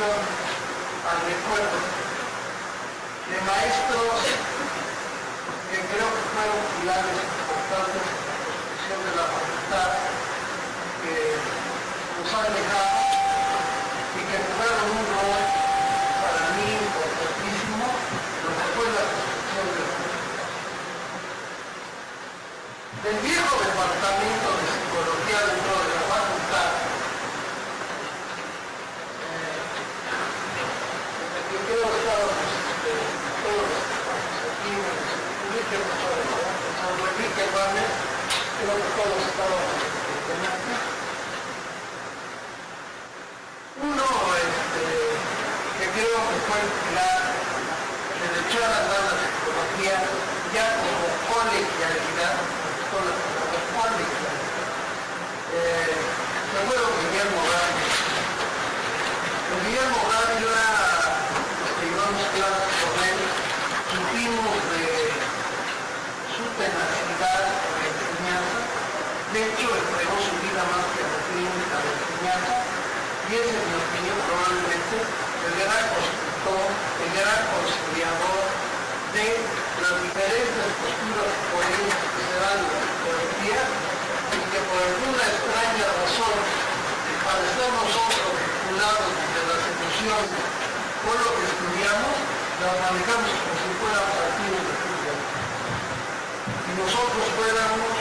atención al recuerdo de maestros que creo que fueron pilares importantes en la construcción de la facultad, que nos han dejado y que jugaron un rol para mí importantísimo en lo que fue la construcción de la facultad. Del viejo departamento de psicología dentro de la facultad, yo creo que estábamos todos aquí, Enrique Hernández, creo que todos estábamos en acta. Uno que creo que fue el pilar que le echó a andar la psicología ya como colegialidad, recuerdo Guillermo Dávila. Guillermo Dávila, llevamos clases con él, supimos de su tenacidad en la enseñanza. De hecho, entregó su vida más que a la clínica de enseñanza, y es, en mi opinión, probablemente el gran constructor, el gran conciliador de las diferentes posturas políticas que se dan en la psicología, y que por alguna extraña razón, al estar nosotros vinculados de las emociones con lo que estudiamos, las manejamos como si fueran partidos de fútbol. Y nosotros fuéramos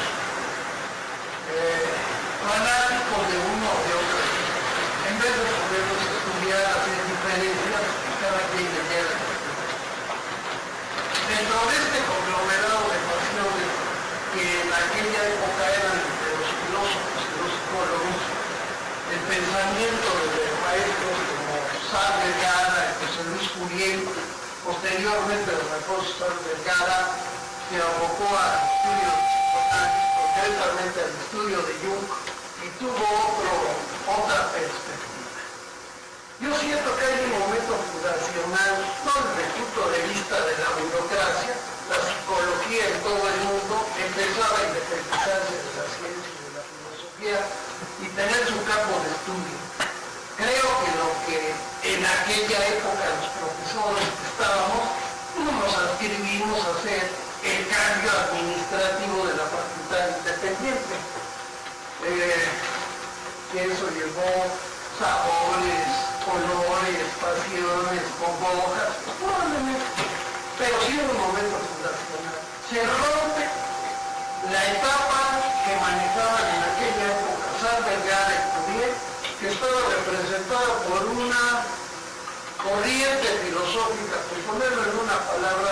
fanáticos de uno o de otro, en vez de podernos estudiar, hacer diferencias y cada quien le diera. Dentro de este conglomerado de pasiones que en aquella época eran de los filósofos y los psicólogos, el pensamiento de maestros como Sá Vergara, José Luis Curiel, posteriormente el recurso Sá Vergara, se abocó a estudios psicoanálisis, concretamente al estudio de Jung, y tuvo otra perspectiva. Yo siento que hay un momento fundacional, no desde el punto de vista de la burocracia, la psicología en todo el mundo empezaba a independizarse de la ciencia y de la filosofía y tener su campo de estudio. Creo que lo que en aquella época los profesores que estábamos, no nos adscribimos a hacer el cambio administrativo de la facultad independiente. Que eso llevó sabores, colores, pasiones, congojas, probablemente, pero sí en un momento fundacional. Se rompe la etapa que manejaban en aquella época Sá Vergara y Curiel, que estaba representada por una corriente filosófica, por ponerlo en una palabra,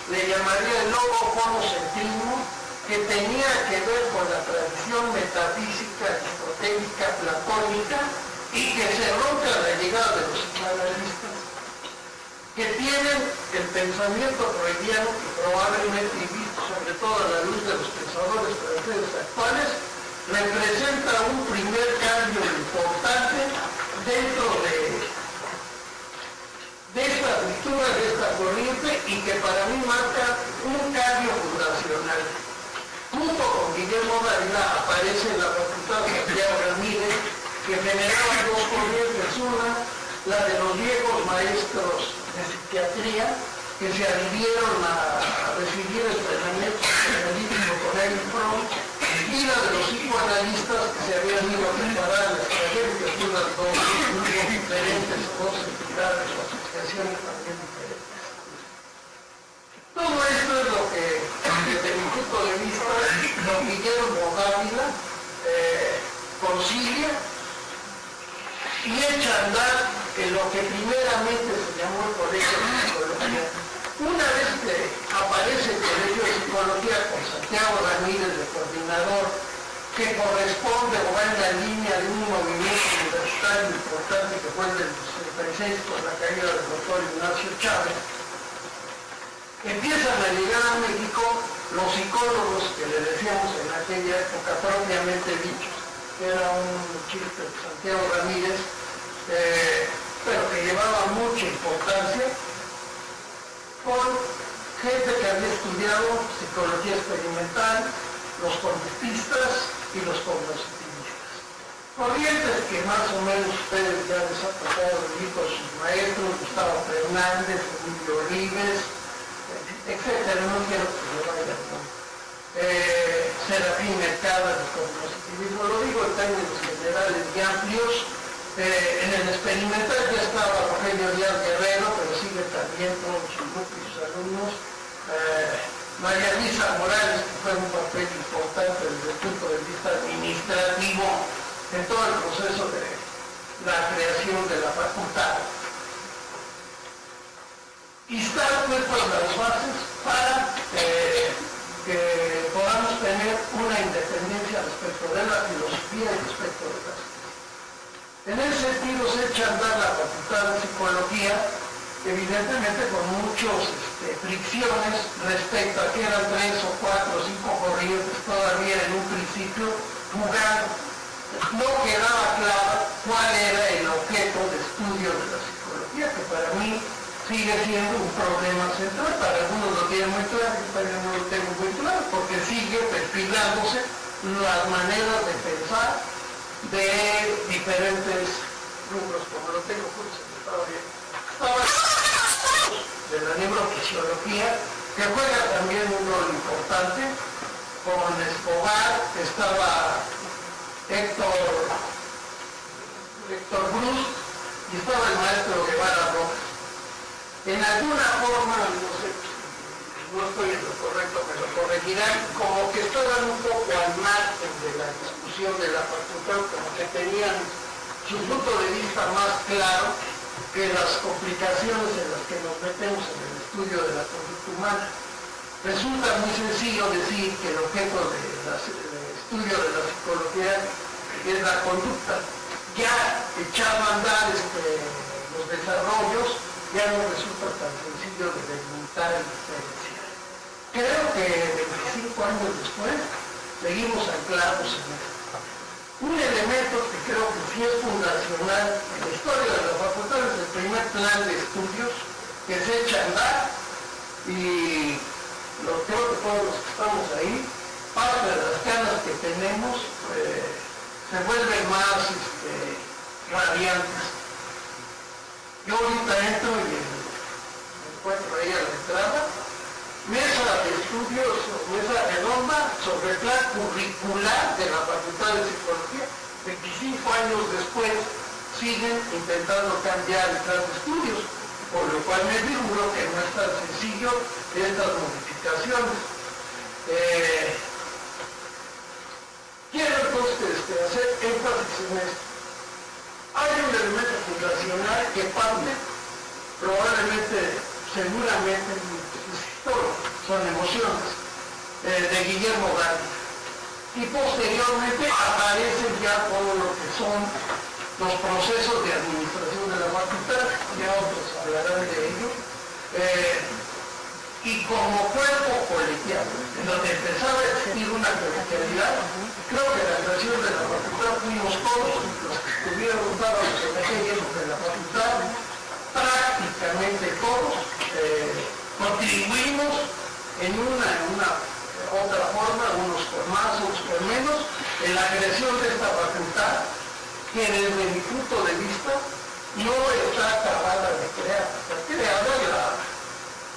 le llamaría el logocentrismo, que tenía que ver con la tradición metafísica, aristotélica, platónica, y que se rompe a la llegada de los psicoanalistas, que tienen el pensamiento freudiano, que probablemente, y visto sobre todo a la luz de los pensadores franceses actuales, representa un primer cambio importante dentro de esta lectura, de esta corriente, y que para mí marca un cambio fundacional. Junto con Guillermo Dávila aparece en la Facultad de Santiago Ramírez, que generaba dos corrientes, una, la de los viejos maestros de psiquiatría, que se adhirieron a recibir entrenamiento psicoanalítico con Erich Fromm, y la de los psicoanalistas que se habían ido a preparar al extranjero, que son las dos diferentes, dos entidades o asociaciones también diferentes. Todo esto es lo que, desde mi punto de vista, don Guillermo Dávila concilia y echa a andar en lo que primeramente se llamó el Colegio de Psicología. Una vez que aparece el Colegio de Psicología con Santiago Ramírez de coordinador, que corresponde o va en la línea de un movimiento universitario importante que fue el del 66 con la caída del doctor Ignacio Chávez, empiezan a llegar a México los psicólogos que le decíamos en aquella época propiamente dichos, que era un chiste de Santiago Ramírez, pero que llevaba mucha importancia, con gente que había estudiado psicología experimental, los conductistas y los cognoscitivistas. Con corrientes que más o menos ustedes ya les han tocado vivir con sus maestros, Gustavo Fernández, Emilio Rives, etcétera, no quiero que me vayan, ¿no? Serafín Mercado, con positivismo, lo digo en términos generales y amplios. En el experimental ya estaba Rogelio Díaz Guerrero, pero sigue también todos sus grupos y sus alumnos. María Luisa Morales, que fue un papel importante desde el punto de vista administrativo en todo el proceso de la creación de la facultad. Y están puestas las bases para que podamos tener una independencia respecto de la filosofía y respecto de las ciencias. En ese sentido se echa a andar la facultad de psicología, evidentemente con muchas fricciones respecto a que eran 3 o 4 o 5 corrientes todavía en un principio jugando. No quedaba claro cuál era el objeto de estudio de la psicología, que para mí sigue siendo un problema central. Para algunos lo tienen muy claro, yo también no lo tengo muy claro, porque sigue perfilándose las maneras de pensar de diferentes rubros, como lo tengo justo, estaba bien. De la neurofisiología, que juega también un rol importante. Con Escobar estaba Héctor Bruce y estaba el maestro Guevara Rojas. En alguna forma, no sé, no estoy en lo correcto, me lo corregirán, como que estaban un poco al margen de la discusión de la facultad, como que tenían su punto de vista más claro que las complicaciones en las que nos metemos en el estudio de la conducta humana. Resulta muy sencillo decir que el objeto del estudio de la psicología es la conducta. Ya echado a andar los desarrollos, ya no resulta tan sencillo de delimitar y diferenciar. Creo que 25 años después seguimos anclados en esto. Un elemento que creo que sí es fundacional en la historia de la facultad es el primer plan de estudios que se echa a andar, y creo que todos los que estamos ahí, parte de las ganas que tenemos se vuelven más radiantes. Yo ahorita entro y me encuentro ahí a la entrada, mesa de estudios, mesa redonda sobre el plan curricular de la Facultad de Psicología. 25 años después siguen intentando cambiar el plan de estudios, por lo cual me figuro que no es tan sencillo estas modificaciones. Quiero entonces hacer énfasis en esto. Hay un elemento fundacional que parte probablemente, seguramente, son emociones, de Guillermo Gandhi. Y posteriormente aparecen ya todo lo que son los procesos de administración de la facultad, ya otros hablarán de ello, y como cuerpo colegial, en donde empezaba a existir una colegialidad. Creo que la creación de la facultad fuimos todos los que estuvieron dados los ejes de la facultad, prácticamente todos contribuimos en una otra forma, unos con más, otros con menos, en la creación de esta facultad, que desde mi punto de vista no está acabada de crear. Está creada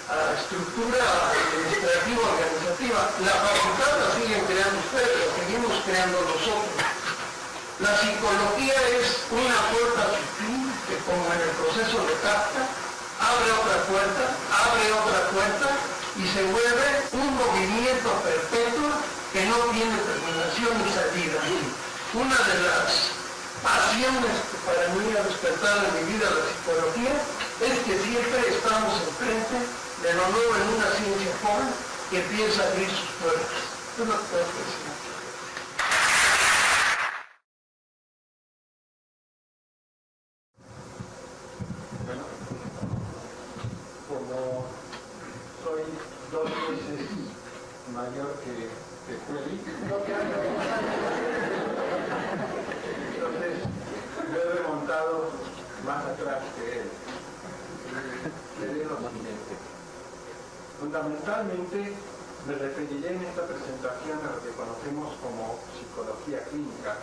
la estructura administrativa organizativa. La facultad la siguen creando ustedes, la seguimos creando nosotros. La psicología es una puerta sutil que, como en el proceso lo capta, abre otra puerta y se vuelve un movimiento perpetuo que no tiene terminación ni salida. Una de las pasiones que para mí ha despertado en mi vida la psicología es que siempre estamos enfrente de lo nuevo en una ciencia joven que empieza a abrir sus puertas. Es lo que puedo decir. Bueno, como soy 2 veces mayor que Félix, entonces yo he remontado más atrás que él. Le digo lo siguiente. Fundamentalmente me referiré en esta presentación a lo que conocemos como psicología clínica,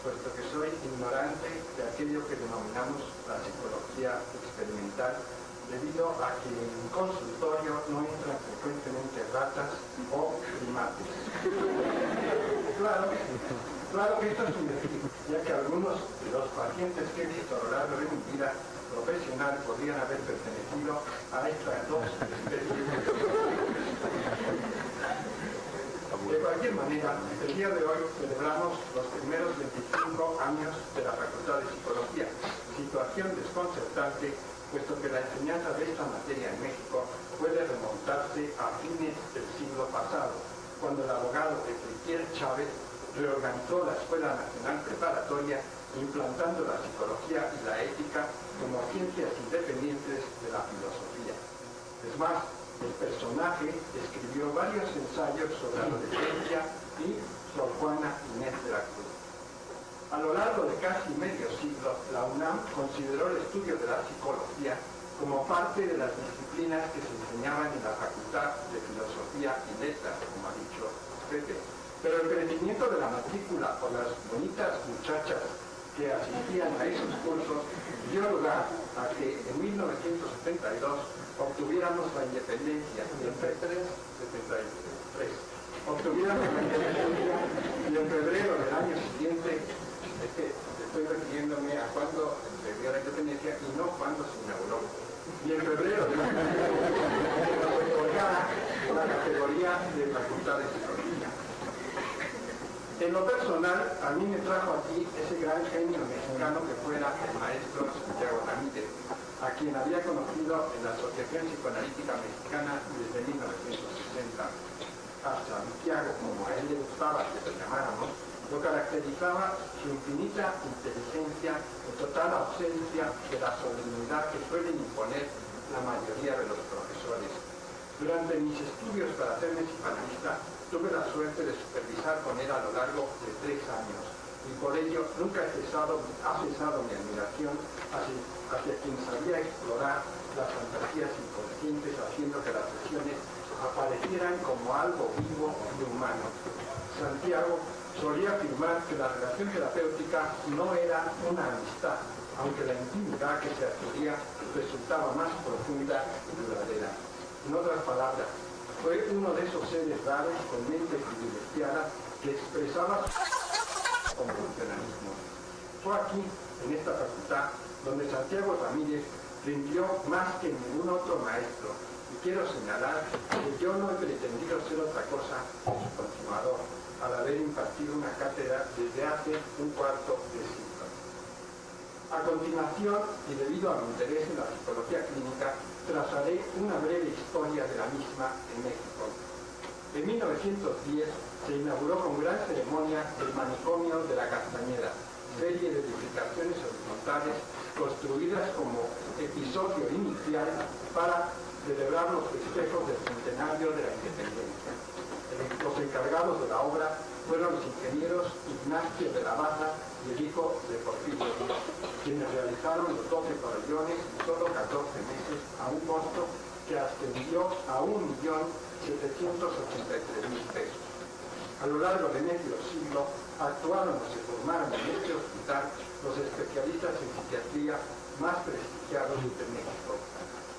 puesto que soy ignorante de aquello que denominamos la psicología experimental, debido a que en mi consultorio no entran frecuentemente ratas o primates. Claro que esto es un decir, ya que algunos de los pacientes que he visto a lo largo de mi vida profesional podrían haber pertenecido a estas dos especies. De cualquier manera, el día de hoy celebramos los primeros 25 años de la Facultad de Psicología, situación desconcertante, puesto que la enseñanza de esta materia en México puede remontarse a fines del siglo pasado, cuando el abogado Ezequiel Chávez reorganizó la Escuela Nacional Preparatoria, implantando la psicología y la ética como ciencias independientes de la filosofía. Es más, el personaje escribió varios ensayos sobre adolescencia y Sor Juana Inés de la Cruz. A lo largo de casi medio siglo, la UNAM consideró el estudio de la psicología como parte de las disciplinas que se enseñaban en la Facultad de Filosofía y Letras, como ha dicho Pepe. Pero el crecimiento de la matrícula por las bonitas muchachas que asistían a esos cursos dio lugar a que en 1972 obtuviéramos la independencia, obtuviéramos la independencia, y en febrero del año siguiente, es que estoy refiriéndome a cuando se dio la independencia y no cuando se inauguró, y en febrero del año siguiente nos otorgara la categoría de Facultad de Psicología. En lo personal, a mí me trajo aquí ese gran genio mexicano que fuera el maestro Santiago Ramírez, a quien había conocido en la Asociación Psicoanalítica Mexicana desde 1960. A Santiago, como a él le gustaba que lo llamáramos, lo caracterizaba su infinita inteligencia y total ausencia de la solemnidad que suelen imponer la mayoría de los profesores. Durante mis estudios para hacerme psicoanalista, tuve la suerte de supervisar con él a lo largo de 3 años, y por ello nunca ha cesado mi admiración hacia quien sabía explorar las fantasías inconscientes, haciendo que las sesiones aparecieran como algo vivo y humano. Santiago solía afirmar que la relación terapéutica no era una amistad, aunque la intimidad que se adquiría resultaba más profunda y duradera. En otras palabras, fue uno de esos seres raros con mente privilegiada que expresaba su convencionalismo. Fue aquí, en esta facultad, donde Santiago Ramírez rindió más que ningún otro maestro, y quiero señalar que yo no he pretendido ser otra cosa que su continuador, al haber impartido una cátedra desde hace un cuarto de siglo. A continuación, y debido a mi interés en la psicología clínica, trazaré una breve historia de la misma en México. En 1910 se inauguró con gran ceremonia el manicomio de la Castañeda, serie de edificaciones horizontales construidas como episodio inicial para celebrar los festejos del centenario de la independencia. Los encargados de la obra fueron los ingenieros Ignacio de la Barra y el hijo de Porfirio Díaz, quienes realizaron los 12 pabellones en solo 14 meses a un costo que ascendió a 1.783.000 pesos. A lo largo de medio siglo actuaron o se formaron en este hospital los especialistas en psiquiatría más prestigiados de México.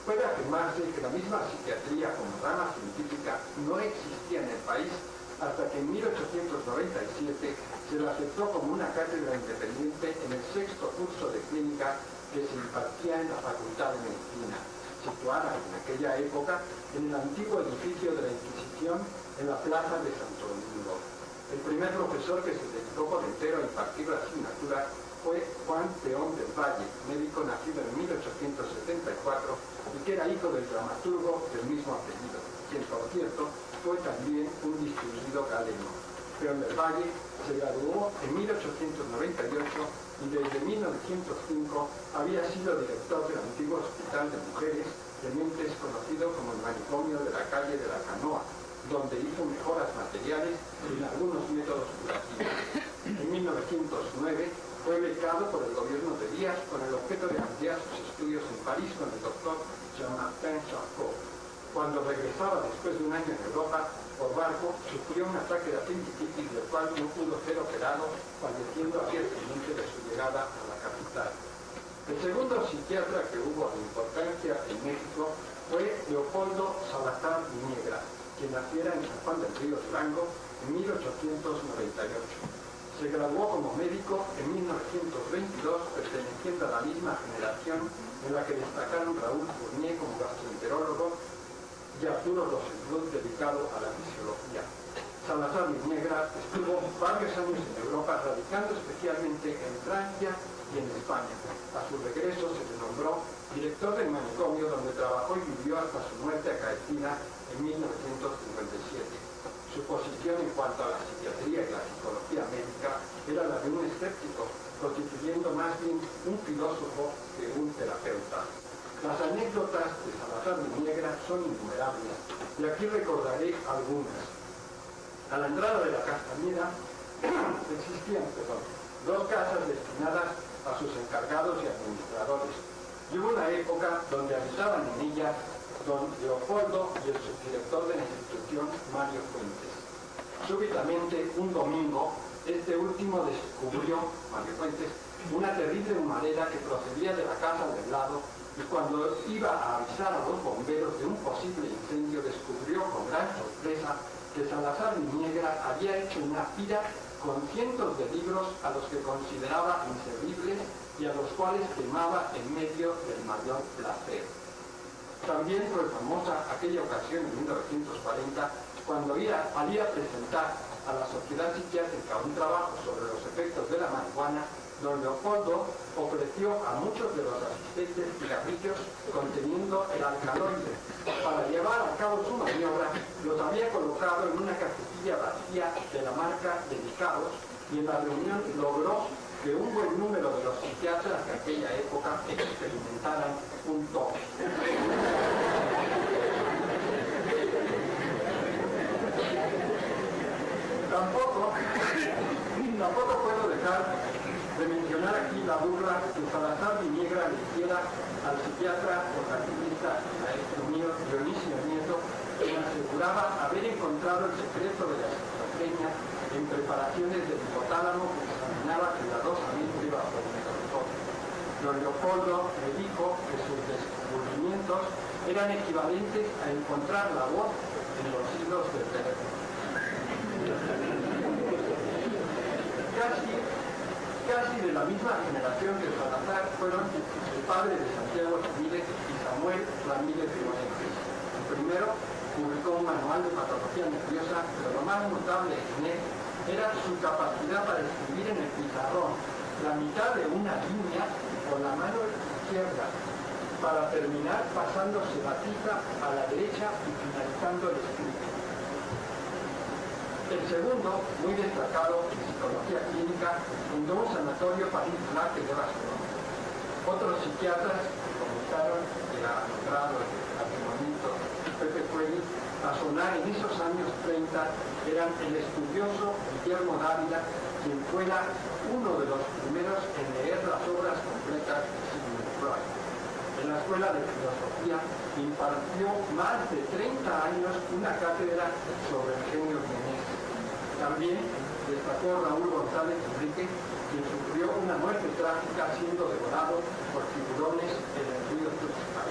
Puede afirmarse que la misma psiquiatría como rama científica no existía en el país hasta que en 1897 se la aceptó como una cátedra independiente en el 6º curso de clínica que se impartía en la Facultad de Medicina, situada en aquella época en el antiguo edificio de la Inquisición en la Plaza de Santo Domingo. El primer profesor que se dedicó por entero a impartir la asignatura fue Juan Peón del Valle, médico nacido en 1874 y que era hijo del dramaturgo del mismo apellido, quien por cierto fue también un distinguido galeno. Peón del Valle se graduó en 1898 y desde 1905 había sido director del antiguo Hospital de Mujeres de Mentes, conocido como el manicomio de la calle de la Canoa, donde hizo mejoras materiales y en algunos métodos curativos. En 1909 fue becado por el gobierno de Díaz con el objeto de ampliar sus estudios en París con el doctor Jean-Martin Charcot. Cuando regresaba después de un año en Europa, por barco, sufrió un ataque de apendicitis del cual no pudo ser operado, falleciendo al día siguiente de su llegada a la capital. El segundo psiquiatra que hubo de importancia en México fue Leopoldo Salazar Viniegra, quien naciera en San Juan del Río Durango en 1898. Se graduó como médico en 1922, perteneciendo a la misma generación en la que destacaron Raúl Fournier como gastroenterólogo y Arturo Rosenbluth dedicado a la fisiología. Salazar Viniegra estuvo varios años en Europa, radicando especialmente en Francia y en España. A su regreso se le nombró director del manicomio, donde trabajó y vivió hasta su muerte acaecida en 1957. Su posición en cuanto a la psiquiatría y la psicología médica era la de un escéptico, constituyendo más bien un filósofo que un terapeuta. Las anécdotas de Salazar Viniegra son innumerables, y aquí recordaré algunas. A la entrada de la Castañeda existían dos casas destinadas a sus encargados y administradores, y hubo una época donde habitaban en ellas don Leopoldo y el subdirector de la institución, Mario Fuentes. Súbitamente, un domingo, este último descubrió, Mario Fuentes, una terrible humareda que procedía de la casa del lado, y cuando iba a avisar a los bomberos de un posible incendio, descubrió con gran sorpresa que Salazar Viniegra había hecho una pira con cientos de libros a los que consideraba inservibles y a los cuales quemaba en medio del mayor placer. También fue famosa aquella ocasión en 1940, cuando al ir a presentar a la Sociedad Psiquiátrica un trabajo sobre los efectos de la marihuana, don Leopoldo ofreció a muchos de los asistentes cigarrillos conteniendo el alcaloide. Para llevar a cabo su maniobra, los había colocado en una cajetilla vacía de la marca Dedicados, y en la reunión logró que un buen número de los psiquiatras de aquella época experimentaran un toque. Tampoco puedo dejar de mencionar aquí la burla que Salazar Viniegra le hiciera al psiquiatra organista maestro mío Dionisio Nieto, quien aseguraba haber encontrado el secreto de la esquizofrenia en preparaciones del hipotálamo que examinaba cuidadosamente bajo el microscopio. Don Leopoldo me dijo que sus descubrimientos eran equivalentes a encontrar la voz en los hilos del teléfono. Casi de la misma generación que Salazar fueron el padre de Santiago Ramírez y Samuel Ramírez de Orenses. El primero publicó un manual de patología nerviosa, pero lo más notable en él era su capacidad para escribir en el pizarrón la mitad de una línea con la mano izquierda, para terminar pasándose la tiza a la derecha y finalizando el escrito. El segundo, muy destacado en psicología clínica, fundó un sanatorio para insular que lleva su nombre. Otros psiquiatras que comenzaron el nombrado el patrimonio Pepe Cuelli a sonar en esos años 30 eran el estudioso Guillermo Dávila, quien fuera uno de los primeros en leer las obras completas de Sigmund Freud. En la Escuela de Filosofía impartió más de 30 años una cátedra sobre el genio vienés. También destacó Raúl González Enrique, quien sufrió una muerte trágica siendo devorado por tiburones en el río Tuxpan.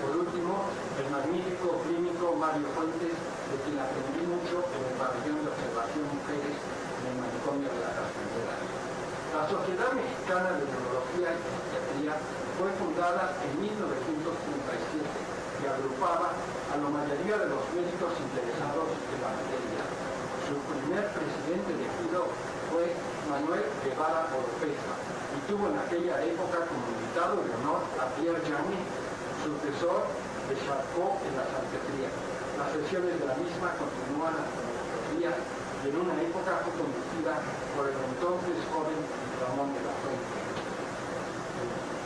Por último, el magnífico clínico Mario Fuentes, de quien aprendí mucho en el pabellón de observación mujeres en el manicomio de la Castañeda. La Sociedad Mexicana de Neurología y Psiquiatría fue fundada en 1937 y agrupaba a la mayoría de los médicos interesados en la materia. Su primer presidente elegido fue Manuel Guevara Oropeza y tuvo en aquella época como invitado de honor a Pierre Janet, sucesor de Charcot en la santería. Las sesiones de la misma continúan hasta nuestros días y en una época fue conducida por el entonces joven Ramón de la Fuente.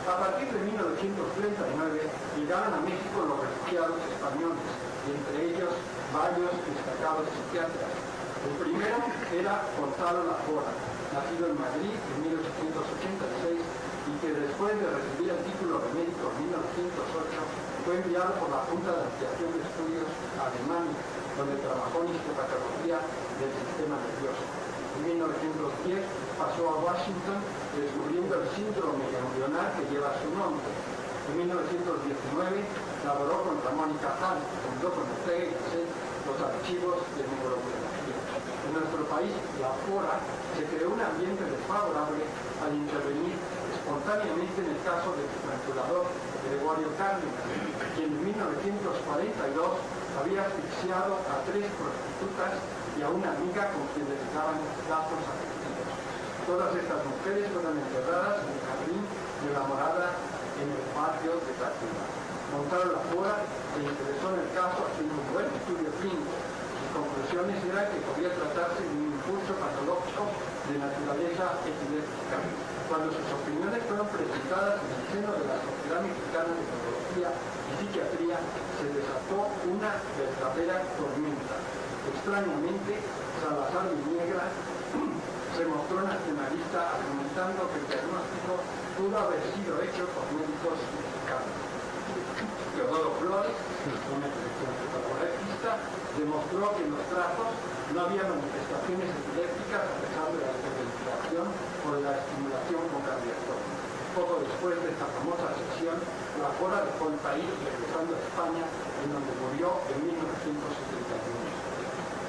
A partir de 1939 llegaron a México los refugiados españoles, y entre ellos varios destacados psiquiatras. El primero era Gonzalo Lafora, nacido en Madrid en 1886 y que después de recibir el título de médico en 1908 fue enviado por la Junta de Ampliación de Estudios a Alemania, donde trabajó en histopatología del sistema nervioso. En 1910 pasó a Washington descubriendo el síndrome embrional que lleva su nombre. En 1919 laboró contra Mónica Hall, fundó con Ortega y Gasset los archivos de neurobiología. En nuestro país, la FORA, se creó un ambiente desfavorable al intervenir espontáneamente en el caso del estrangulador Gregorio Cárdenas, quien en 1942 había asfixiado a 3 prostitutas y a una amiga con quien les daban lazos afectivos. Todas estas mujeres fueron enterradas en el jardín de la morada en el patio de Tacuba. Montaron la FORA, se interesó en el caso haciendo un buen estudio clínico. Sus conclusiones eran que podía tratarse de un impulso patológico de naturaleza epiléptica. Cuando sus opiniones fueron presentadas en el seno de la Sociedad Mexicana de Neurología y Psiquiatría, se desató una verdadera tormenta. Extrañamente, Salazar Viniegra se mostró nacionalista argumentando que el diagnóstico pudo haber sido hecho por médicos mexicanos. Teodoro Flores, un epidemiologista, demostró que en los trazos no había manifestaciones epilépticas a pesar de la hiperventilación o de la estimulación con cardiactomía. Poco después de esta famosa sesión, la FORA dejó el país regresando a España, en donde murió en 1971.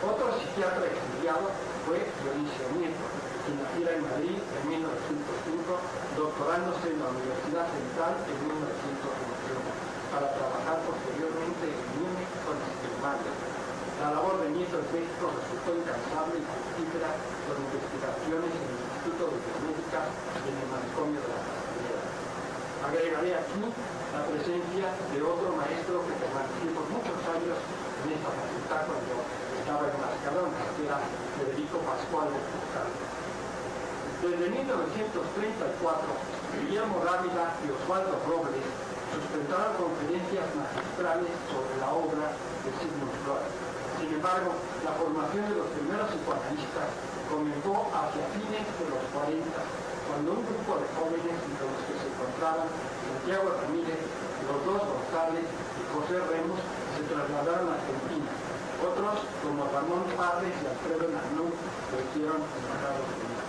Otro psiquiatra exiliado fue Dionisio Nieto, quien naciera en Madrid en 1905, doctorándose en la Universidad Central en 1921, para trabajar posteriormente en Múnich con Stigmatia. La labor de Nieto en México resultó incansable y fructífera con investigaciones en el Instituto de Biomédica y en el manicomio de la Castellera. Agregaré aquí la presencia de otro maestro que permaneció por muchos años en esta facultad cuando estaba en Mascalona, que era Federico Pascual de Furcado. Desde 1934, Guillermo Dávila y Osvaldo Robles sustentaron conferencias magistrales sobre la obra de Sigmund Freud. Sin embargo, la formación de los primeros psicoanalistas comenzó hacia fines de los 40, cuando un grupo de jóvenes, entre los que se encontraban Santiago Ramírez, los dos González y José Remos, se trasladaron a Argentina. Otros, como Ramón Parres y Alfredo Nanú, lo hicieron en Estados Unidos.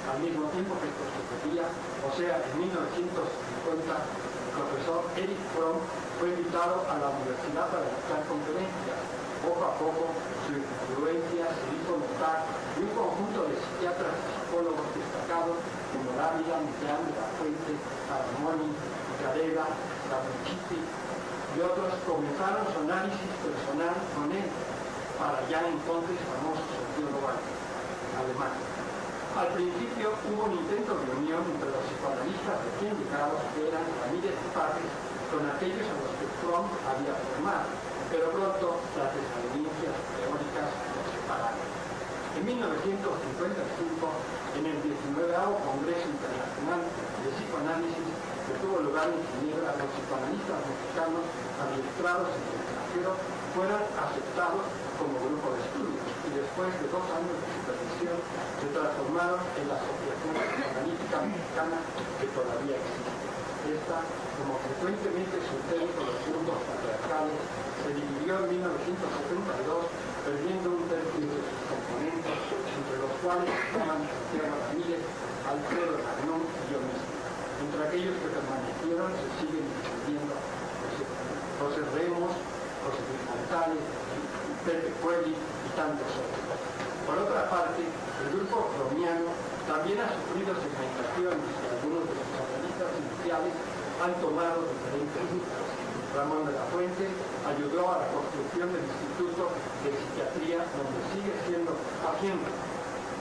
Al mismo tiempo que esto sucedía, o sea, en 1950, el profesor Erich Fromm fue invitado a la universidad para dictar conferencias. Poco a poco, su influencia se hizo notar y un conjunto de psiquiatras y psicólogos destacados como Dávila, Millán de la Fuente, Aramoni, Gareda, Samuchiti y otros comenzaron su análisis personal con él, para ya entonces famoso sociólogo alemán. Al principio hubo un intento de unión entre los psicoanalistas recién llegados, que eran Ramírez y Parres, con aquellos a los que Fromm había formado, pero pronto las desavenencias teóricas los separaron. En 1955, en el 19º Congreso Internacional de Psicoanálisis, que tuvo lugar en Ginebra, los psicoanalistas mexicanos administrados en el extranjero fueron aceptados como grupo de estudio y después de 2 años de supervisión se transformaron en la Asociación Psicoanalítica Mexicana, que todavía existe. Esta, como frecuentemente sucede con los grupos patriarcales, se dividió en 1972, perdiendo un tercio de sus componentes, entre los cuales estaban Santiago Ramírez, Alfredo Nanú y yo mismo. Entre aquellos que permanecieron se siguen discutiendo José Remos, José Luis González, Pepe Cuelli y tantos otros. Por otra parte, el grupo fromiano también ha sufrido segmentaciones y algunos de los analistas iniciales han tomado diferentes rutas. Ramón de la Fuente ayudó a la construcción del Instituto de Psiquiatría, donde sigue siendo haciendo,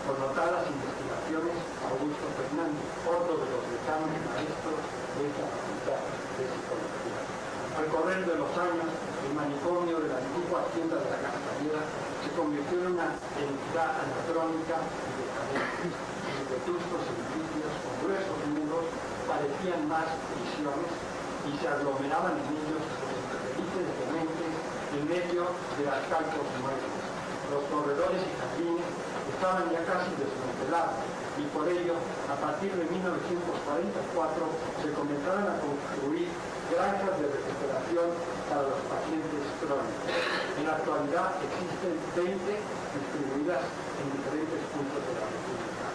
por notadas investigaciones, Augusto Fernández, otro de los decanos maestros de esta facultad de psicología. Al correr de los años, el manicomio de la antigua hacienda de la Castellera se convirtió en una entidad anacrónica y decadente. Sus vetustos edificios con gruesos muros parecían más prisiones y se aglomeraban en ellos los felices dementes en medio de asfaltos muertos. Los corredores y jardines estaban ya casi desmantelados. y por ello, a partir de 1944, se comenzaron a construir granjas de recuperación para los pacientes crónicos. En la actualidad existen 20 distribuidas en diferentes puntos de la República.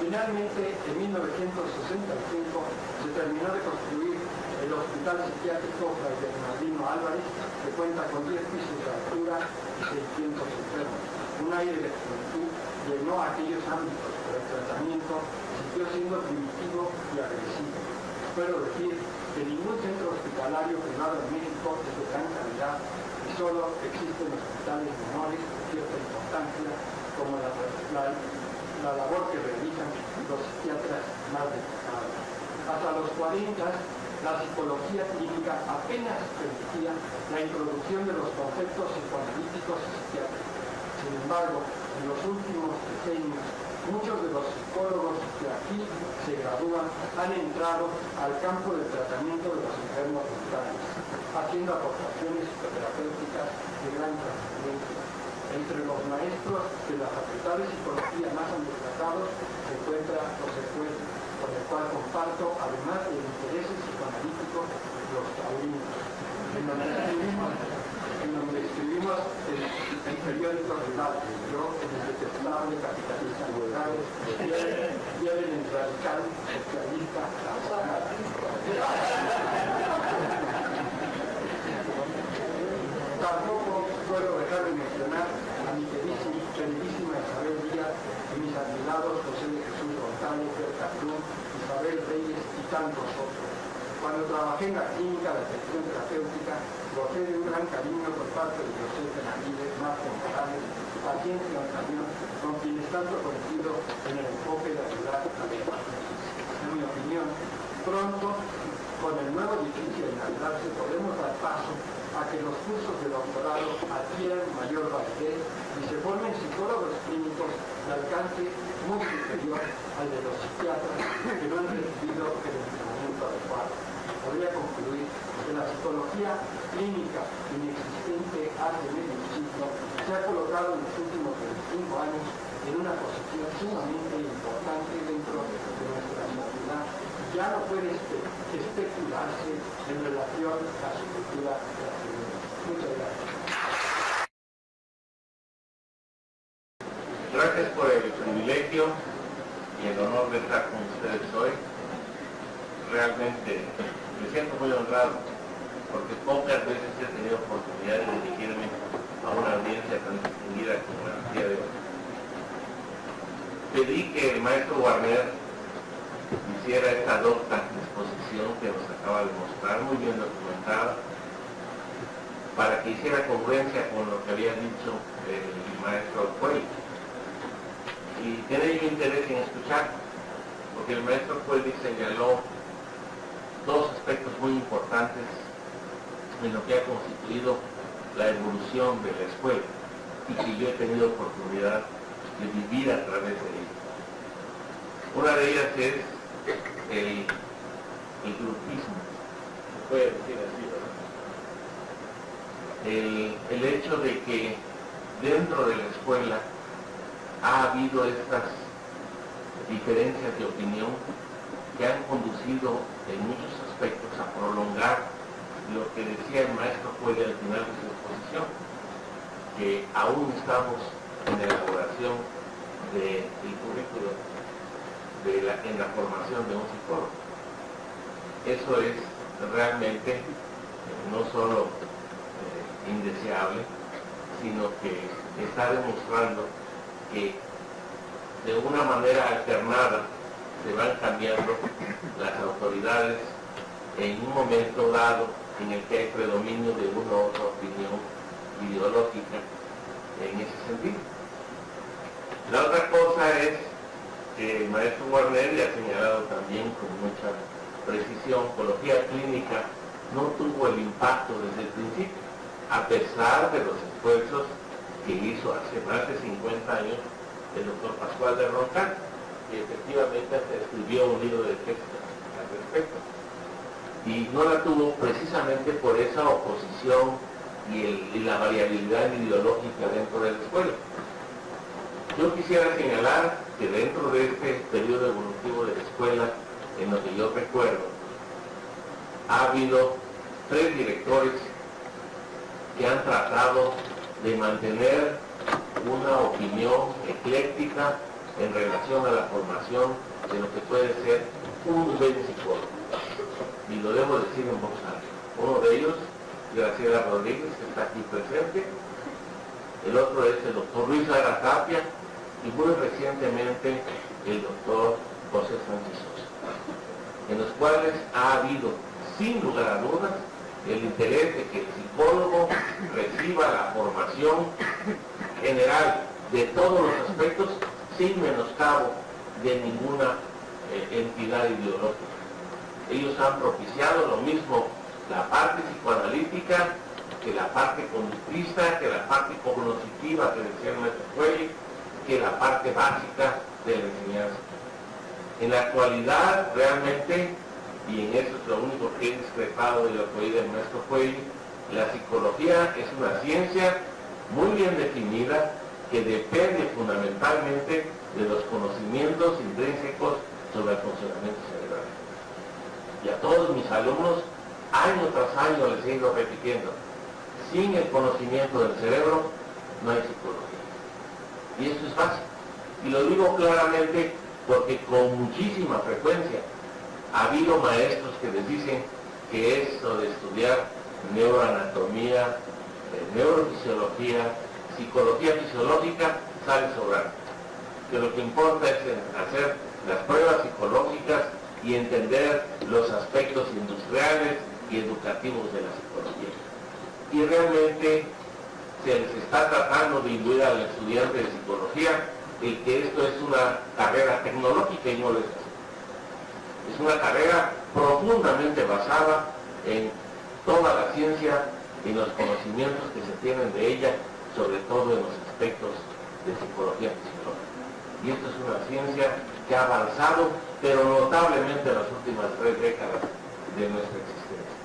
Finalmente, en 1965, se terminó de construir el Hospital Psiquiátrico Fray Bernardino Álvarez, que cuenta con 10 pisos de altura y 600 enfermos. Un aire de juventud llenó aquellos ámbitos, pero el tratamiento siguió siendo primitivo y agresivo. Puedo decir que ningún centro hospitalario privado en México es de gran calidad y solo existen hospitales menores de cierta importancia, como la labor que realizan los psiquiatras más destacados. Hasta los 40, la psicología clínica apenas permitía la introducción de los conceptos psicoanalíticos y psiquiátricos. Sin embargo, en los últimos decenios, muchos de los psicólogos que aquí se gradúan han entrado al campo del tratamiento de los enfermos mentales, haciendo aportaciones psicoterapéuticas de gran trascendencia. Entre los maestros de la Facultad de Psicología más destacados se encuentra José Juez, con el cual comparto, además de intereses psicoanalíticos, los taurinos, en donde escribimos el periódico Rival, yo en el detestable capitalista Morales, y él en el radical socialista. Tampoco puedo dejar de mencionar a mi queridísima Isabel Díaz y mis admirados José de Jesús González, Berta Cruz, Isabel Reyes y tantos otros. Cuando trabajé en la clínica de atención terapéutica, gocé de un gran cariño por parte de José Benavides, Marco Morales, pacientes en camión, con quienes tanto coincido en el enfoque de ayudar a los pacientes. En mi opinión, pronto, con el nuevo edificio de inaugurarse, podemos dar paso a que los cursos de doctorado adquieran mayor validez y se formen psicólogos clínicos de alcance muy superior al de los psiquiatras que no han recibido el entrenamiento adecuado. Podría concluir que la psicología clínica inexistente hace medio siglo se ha colocado en los últimos 25 años en una posición sumamente importante dentro de nuestra sociedad. Ya no puede especularse en relación a su cultura de la primera. Muchas gracias. Gracias por el privilegio y el honor de estar con ustedes hoy. Realmente me siento muy honrado porque pocas veces he tenido oportunidad de dirigirme a una audiencia tan distinguida como la día de hoy. Pedí que el maestro Warner hiciera esta docta exposición que nos acaba de mostrar, muy bien documentada, para que hiciera congruencia con lo que había dicho el maestro Cuello. Y tiene yo interés en escuchar, porque el maestro Cuello señaló dos aspectos muy importantes en lo que ha constituido la evolución de la escuela y que yo he tenido oportunidad de vivir a través de ella. Una de ellas es el grupismo, se puede decir así, ¿verdad? El hecho de que dentro de la escuela ha habido estas diferencias de opinión que han conducido en muchos aspectos a prolongar lo que decía el maestro Cuello al final de su exposición, que aún estamos en la elaboración del currículo en la formación de un psicólogo. Eso es realmente no solo indeseable, sino que está demostrando que de una manera alternada se van cambiando las autoridades en un momento dado en el que hay predominio de una u otra opinión ideológica en ese sentido. La otra cosa es que el maestro Warner ha señalado también con mucha precisión, psicología clínica no tuvo el impacto desde el principio, a pesar de los esfuerzos que hizo hace más de 50 años el doctor Pascual de Roncal, que efectivamente escribió un libro de texto al respecto. Y no la tuvo precisamente por esa oposición y la variabilidad ideológica dentro de la escuela. Yo quisiera señalar que dentro de este periodo evolutivo de la escuela, en lo que yo recuerdo, ha habido 3 directores que han tratado de mantener una opinión ecléctica en relación a la formación de lo que puede ser un buen psicólogo. Y lo debo decir en voz alta. Uno de ellos, Graciela Rodríguez, que está aquí presente. El otro es el doctor Luis Lara Tapia y muy recientemente el doctor José Sánchez Sosa, en los cuales ha habido, sin lugar a dudas, el interés de que el psicólogo reciba la formación general de todos los aspectos sin menoscabo de ninguna entidad ideológica. Ellos han propiciado lo mismo la parte psicoanalítica que la parte conductista, que la parte cognitiva, que decía el maestro Cuello, que la parte básica de la enseñanza. En la actualidad, realmente, y en eso es lo único que he discrepado de lo que oí del maestro Cuello, la psicología es una ciencia muy bien definida que depende fundamentalmente de los conocimientos intrínsecos sobre el funcionamiento cerebral. Y a todos mis alumnos, año tras año les he ido repitiendo, sin el conocimiento del cerebro no hay psicología. Y esto es básico. Y lo digo claramente porque con muchísima frecuencia ha habido maestros que les dicen que esto de estudiar neuroanatomía, neurofisiología, psicología fisiológica sale sobrando. Que lo que importa es hacer las pruebas psicológicas y entender los aspectos industriales y educativos de la psicología. Y realmente se les está tratando de induir al estudiante de psicología el que esto es una carrera tecnológica y no lo es así. Es una carrera profundamente basada en toda la ciencia y los conocimientos que se tienen de ella, sobre todo en los aspectos de psicología fisiológica. Y esto es una ciencia que ha avanzado, pero notablemente en las últimas 3 décadas de nuestra existencia.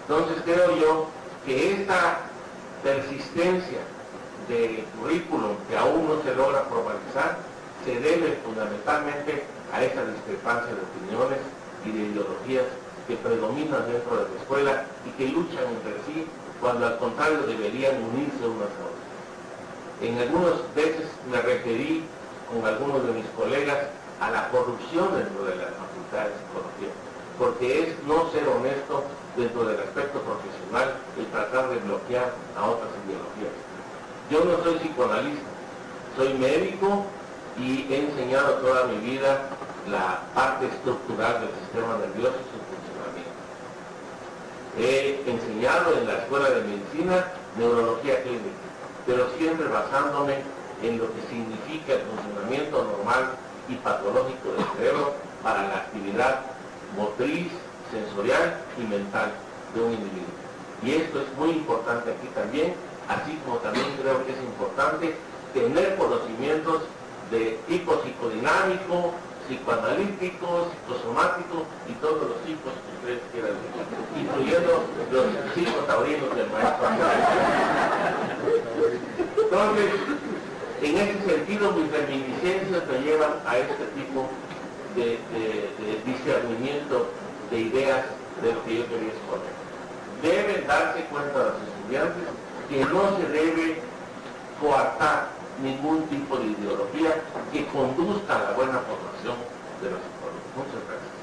Entonces creo yo que esta persistencia de currículum que aún no se logra formalizar se debe fundamentalmente a esa discrepancia de opiniones y de ideologías que predominan dentro de la escuela y que luchan entre sí cuando al contrario deberían unirse unas a otras. En algunas veces me referí con algunos de mis colegas a la corrupción dentro de la Facultad de Psicología, porque es no ser honesto dentro del aspecto profesional el tratar de bloquear a otras ideologías. Yo no soy psicoanalista, soy médico y he enseñado toda mi vida la parte estructural del sistema nervioso y su funcionamiento. He enseñado en la Escuela de Medicina neurología clínica, pero siempre basándome en lo que significa el funcionamiento normal y patológico del cerebro para la actividad motriz, sensorial y mental de un individuo. Y esto es muy importante aquí también, así como también creo que es importante tener conocimientos de tipo psicodinámico, psicoanalítico, psicosomático y todos los tipos que ustedes quieran, incluyendo los psicotaurinos del maestro. Entonces, en ese sentido, mis reminiscencias me llevan a este tipo de discernimiento de ideas de lo que yo quería exponer. Deben darse cuenta los estudiantes que no se debe coartar ningún tipo de ideología que conduzca a la buena formación de los psicólogos. Muchas gracias.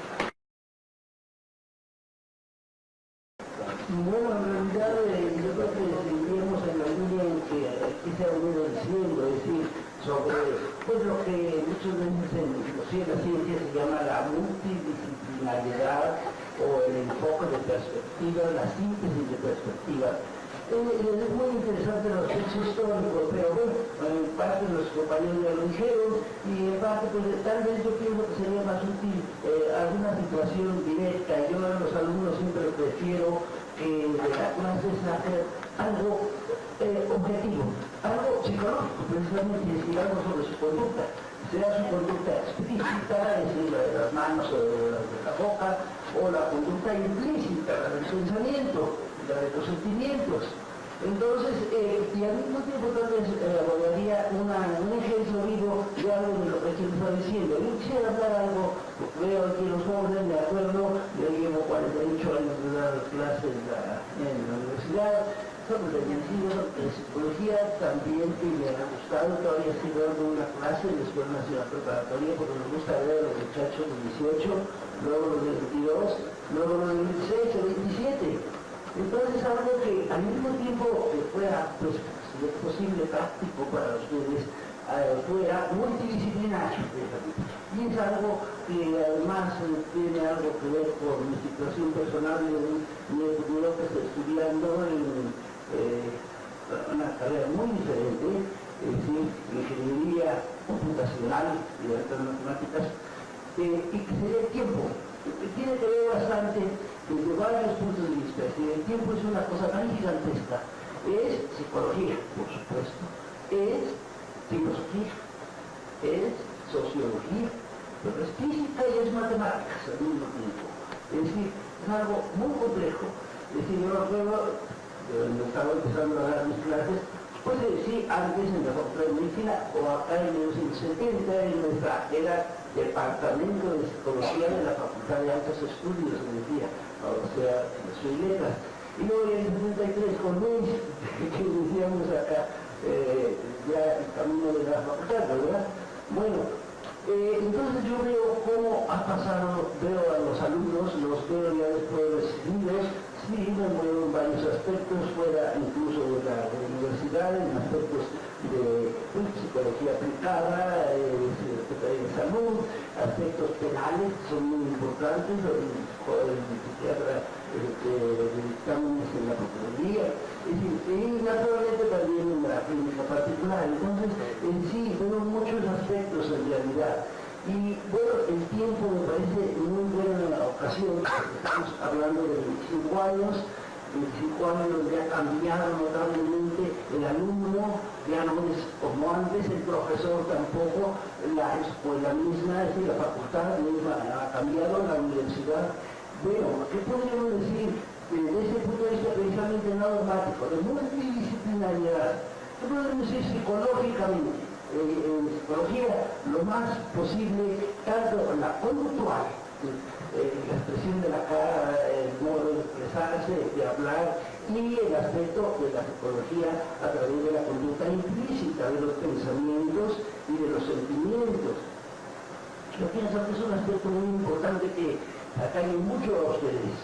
Bueno, en realidad yo creo que seguiríamos en la línea en que aquí se ha venido diciendo, es decir, sobre pues, lo que muchas veces en filosofía de la ciencia se llama la multidisciplinariedad o el enfoque de perspectiva, la síntesis de perspectivas. Es muy interesante los hechos históricos, pero bueno, en parte los compañeros ya lo dijeron, y en parte pues tal vez yo pienso que sería más útil alguna situación directa. Yo a los alumnos siempre prefiero que de la clase hacer algo objetivo, algo psicológico, precisamente decir algo sobre su conducta, sea su conducta explícita, es decir, la de las manos o la de la boca, o la conducta implícita, la del pensamiento, la de los sentimientos. Entonces, y al mismo tiempo tal vez abordaría un ejemplo vivo de algo de lo que se está diciendo. Yo quisiera hablar algo, veo aquí los jóvenes, de acuerdo, yo llevo 48 años de dar clases en la universidad, somos de medicina, de psicología también, que me ha gustado, todavía sigo dando una clase en la Escuela Nacional Preparatoria, porque me gusta ver a los muchachos de 18, luego los de 22, luego los de 26 o 27. Entonces algo que al mismo tiempo que fuera, pues, si es posible, práctico para ustedes, fuera multidisciplinario. Y es algo que además tiene algo que ver con mi situación personal y el futuro que estoy estudiando en una carrera muy diferente, es decir, ingeniería computacional y de altas matemáticas, y que sería el tiempo. Tiene que ver bastante desde varios puntos de vista. El tiempo es una cosa tan gigantesca. Es psicología, por supuesto. Es filosofía. Es sociología. Pero es física y es matemáticas al mismo tiempo. Es decir, es algo muy complejo. Es decir, yo recuerdo, cuando estaba empezando a dar mis clases, pues sí, antes en la Facultad de Medicina, o acá en 1970, en nuestra era Departamento de Psicología de la Facultad de Altos Estudios, se decía, o sea, soy letras. Y luego en el 73 con Luis, que decíamos acá, ya el camino de la facultad, ¿verdad? Bueno, entonces yo veo cómo ha pasado, veo a los alumnos, los veo ya después recibidos, sí, me muevo en varios aspectos, fuera incluso de la universidad, en aspectos de psicología aplicada, de salud, aspectos penales son muy importantes, el psiquiatra de dictámenes en la Procuraduría, y naturalmente también en la clínica particular. Entonces, en sí, veo muchos aspectos en realidad. Y bueno, el tiempo me parece muy buena ocasión, estamos hablando de 25 años, 25 años donde ha cambiado notablemente el alumno, ya no es como antes, el profesor tampoco, la escuela misma, es decir, la facultad misma ha cambiado, la universidad. Bueno, ¿qué podríamos decir desde ese punto de vista precisamente dogmático, de multidisciplinariedad? ¿Qué podríamos decir psicológicamente? En psicología, lo más posible, tanto la conductual, la expresión de la cara, el modo de expresarse, de hablar, y el aspecto de la psicología a través de la conducta implícita de los pensamientos y de los sentimientos. Yo pienso que es un aspecto muy importante que atañe mucho a ustedes.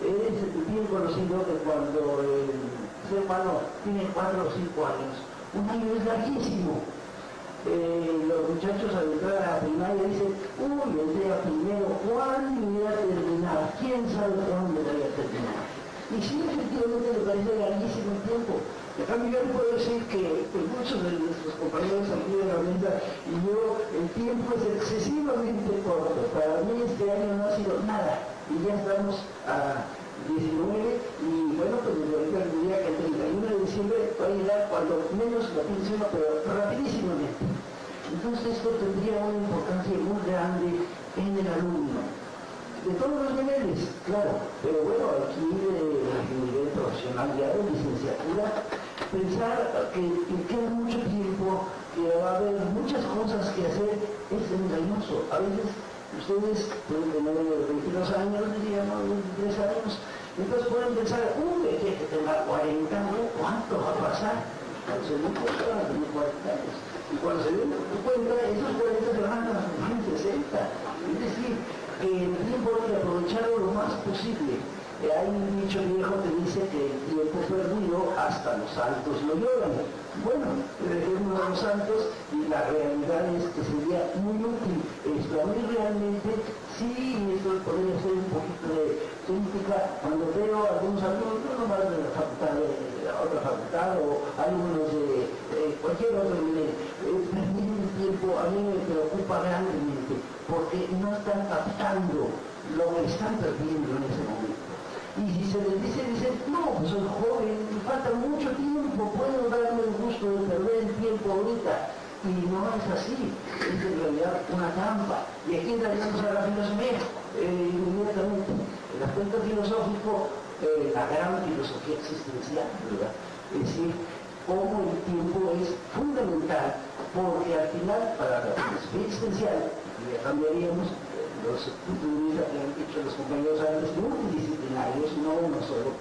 Es bien conocido que cuando el ser humano tiene 4 o 5 años, un año es larguísimo. Los muchachos al entrar a la primaria dicen, uy, entré a primero, ¿cuándo voy a terminar? ¿Quién sabe cuándo voy a terminar? Y sí, efectivamente le parece larguísimo el tiempo. En cambio, yo puedo decir que muchos de nuestros compañeros aquí de la mesa y yo, el tiempo es excesivamente corto. Para mí este año no ha sido nada. Y ya estamos a 19 y bueno, pues ahorita les diría que el 31 de diciembre va a llegar cuando menos lo piense uno, pero rapidísimamente. Entonces esto tendría una importancia muy grande en el alumno. De todos los niveles, claro, pero bueno, aquí de nivel profesional ya de licenciatura, pensar que queda mucho tiempo, que va a haber muchas cosas que hacer, es engañoso. A veces ustedes pueden tener 22 años, diríamos, 23 años, entonces pueden pensar, uy, que tenga 40, ¿no? ¿Cuánto va a pasar? Cuando se den cuenta, van a tener 40 años. Y cuando se den cuenta, esos 40 se van a transformar en 60. Es decir, que el tiempo hay que aprovecharlo lo más posible. Hay un dicho viejo que dice que el tiempo perdido hasta los santos lo lloran. Bueno, dejemos a los santos y la realidad es que sería muy útil esto. A mí realmente sí, esto podría ser un poquito de crítica cuando veo a algunos alumnos, no nomás de la facultad, de la otra facultad o algunos de cualquier otro nivel, perdiendo el tiempo a mí me preocupa grandemente porque no están captando lo que están perdiendo en ese momento. Y si se les dice, dicen, no, pues soy joven, me falta mucho tiempo, puedo darme el gusto de perder el tiempo ahorita. Y no es así, es en realidad una trampa. Y aquí entraríamos a la filosofía, inmediatamente. El aspecto filosófico, la gran filosofía existencial, ¿verdad? Es decir, cómo el tiempo es fundamental, porque al final, para la filosofía existencial, ya cambiaríamos los puntos de vista que han dicho los compañeros antes, multidisciplinarios, no uno solo.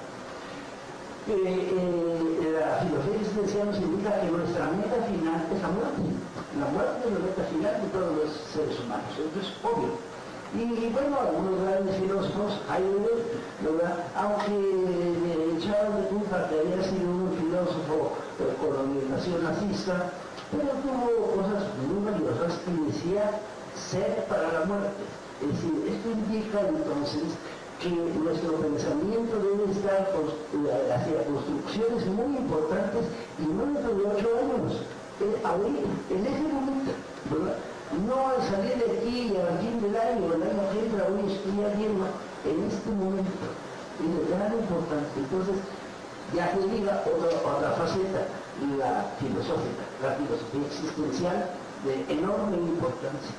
La filosofía existencial nos indica que nuestra meta final es la muerte. La muerte es la meta final de todos los seres humanos, esto es obvio. Y bueno, algunos grandes filósofos, Heidegger, ¿verdad? Aunque Charles de Foucault, que había sido un filósofo con orientación nazista, pero tuvo cosas muy valiosas y decía ser para la muerte. Es decir, esto indica entonces que nuestro pensamiento debe estar hacia construcciones muy importantes y no dentro de 8 años, ahorita, en ese momento, ¿verdad? No al salir de aquí y al fin del año, el año que entra, hoy estoy viendo en este momento. Es de gran importancia. Entonces, ya se diga otra faceta, la filosófica, la filosofía existencial de enorme importancia.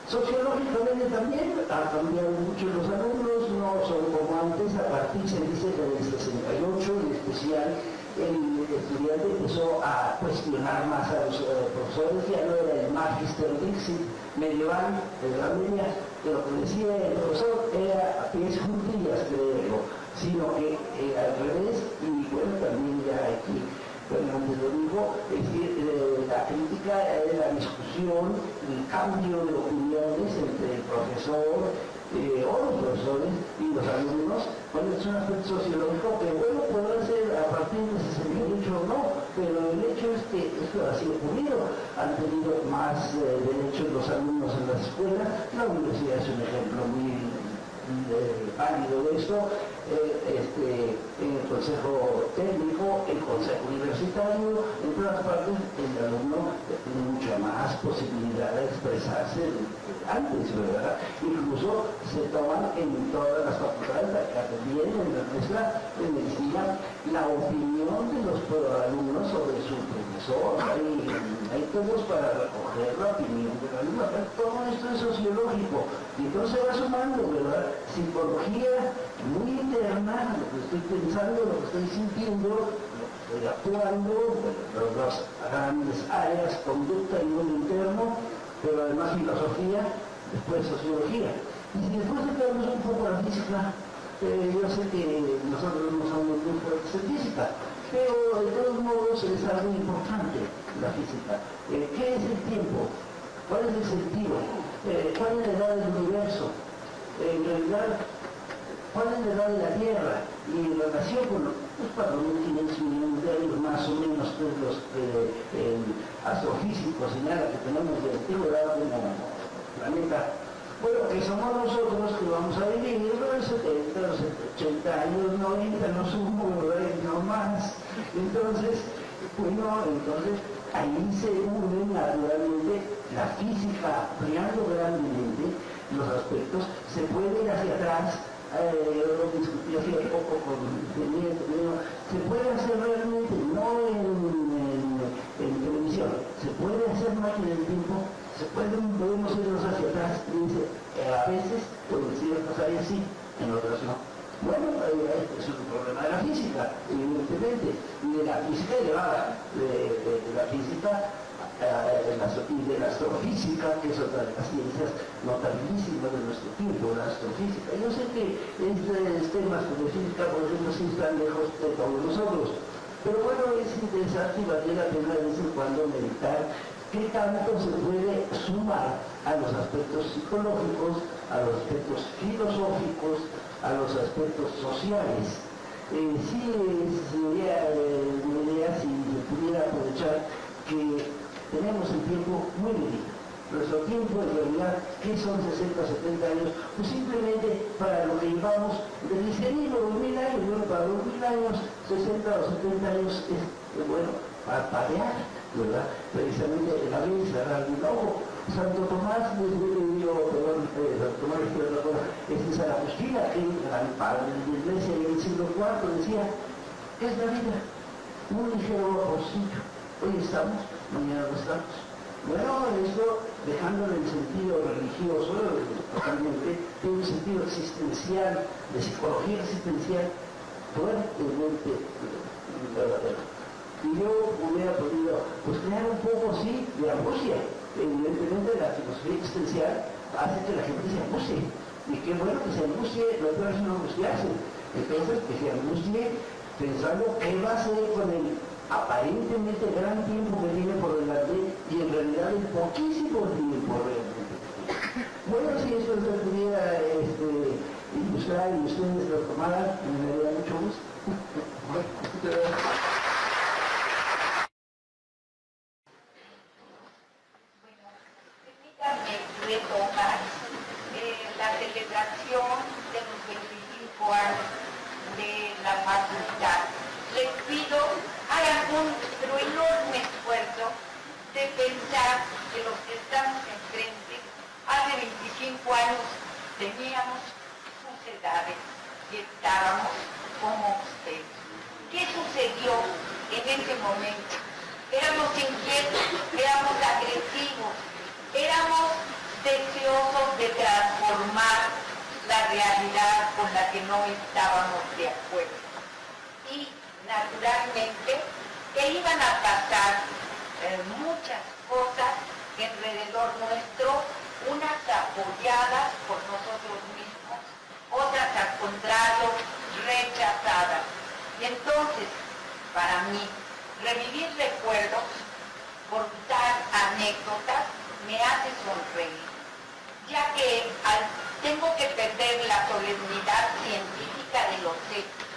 Sociológicamente también ha cambiado mucho los alumnos, no son como antes, a partir, se dice, del 68, en especial, el estudiante empezó a cuestionar más a los profesores, ya no era el magister dixit medieval de la media, que lo que decía el profesor era a pies juntillas, creo, sino que al revés, y bueno, también ya aquí, bueno, antes lo digo, es decir, la crítica era la discusión, el cambio de opiniones entre el profesor, o los profesores y los alumnos, cuál es un aspecto sociológico que, bueno, podrá ser a partir de 68 o no, pero el hecho es que esto ha sido ocurrido. Han tenido más derechos los alumnos en las escuelas. La universidad es un ejemplo muy válido de esto. En el consejo técnico, el consejo universitario, en todas partes el alumno tiene mucha más posibilidad de expresarse antes, ¿verdad? Incluso se toman en todas las facultades, acá también en la nuestra de medicina, la opinión de los alumnos sobre su profesor. Hay todos para recoger la opinión del alumno. Todo esto es sociológico y entonces va sumando, ¿verdad? Psicología muy interna, lo que estoy pensando, lo que estoy sintiendo, lo que estoy actuando, las grandes áreas, conducta y mundo interno, pero además filosofía, después sociología. Y si después entramos un poco a la física, yo sé que nosotros no somos muy fuertes en física, pero de todos modos es algo importante la física. ¿Qué es el tiempo? ¿Cuál es el sentido? ¿Cuál es la edad del universo? En realidad, ¿cuál es la edad de la Tierra? Y en relación con los 4.500 millones de años más o menos, que los astrofísicos señalan que tenemos de antigüedad como planeta. Bueno, que somos nosotros que vamos a vivir los 70, los 80 años, 90, no sumo, no más. Entonces, bueno, ahí se une naturalmente la física, ampliando grandemente los aspectos, se puede ir hacia atrás. Lo discutí hace poco con Nieto, se puede hacer realmente, no en televisión, se puede hacer máquina del tiempo, podemos irnos hacia atrás, y dice, a veces, pues en ciertas áreas sí, en otras no. Bueno, es un problema de la física, evidentemente, y de la física elevada, de la física y de la astrofísica, que es otra de las ciencias notabilísimas de nuestro tiempo, la astrofísica. Yo sé que estos temas de física, por ejemplo, sí están lejos de todos nosotros, pero bueno, es interesante y vale la pena de vez en cuando meditar qué tanto se puede sumar a los aspectos psicológicos, a los aspectos filosóficos, a los aspectos sociales. Sí sería una idea si se pudiera aprovechar que tenemos el tiempo muy medido. Nuestro tiempo, en realidad, ¿qué son 60 o 70 años? Pues simplemente para lo que llevamos del cristianismo, 2000 años, bueno, para 2000 años, 60 o 70 años es, bueno, para parear, ¿verdad? Precisamente la ley cerrar el ojo. Santo Tomás, Santo Tomás de Zaragoza, que era el padre de la iglesia en el siglo IV, decía, es la vida, un ligero vaporcillo. Hoy estamos, mañana no estamos. Bueno, esto, dejándole el sentido religioso, totalmente, tiene un sentido existencial, de psicología existencial, fuertemente verdadero. Y yo hubiera podido pues crear un poco así de angustia. Evidentemente la filosofía existencial hace que la gente se angustie. Y qué bueno que se angustie, lo peor es no angustiarse. Entonces que se angustie pensando qué va a hacer con el aparentemente gran tiempo que tiene por delante y en realidad el poquísimo tiempo realmente. Bueno, si eso se pudiera ilustrar y ustedes lo tomaran, me daría mucho gusto. Retomar la celebración de los 25 años de la facultad. Les pido, hagan un enorme esfuerzo de pensar que los que estamos enfrente, hace 25 años teníamos sus edades y estábamos como ustedes. ¿Qué sucedió en ese momento? Éramos inquietos, éramos agresivos, éramos deseosos de transformar la realidad con la que no estábamos de acuerdo. Y naturalmente que iban a pasar muchas cosas alrededor nuestro, unas apoyadas por nosotros mismos, otras al contrario rechazadas. Y entonces, para mí, revivir recuerdos, contar anécdotas, me hace sonreír, ya que tengo que perder la solemnidad científica de los hechos,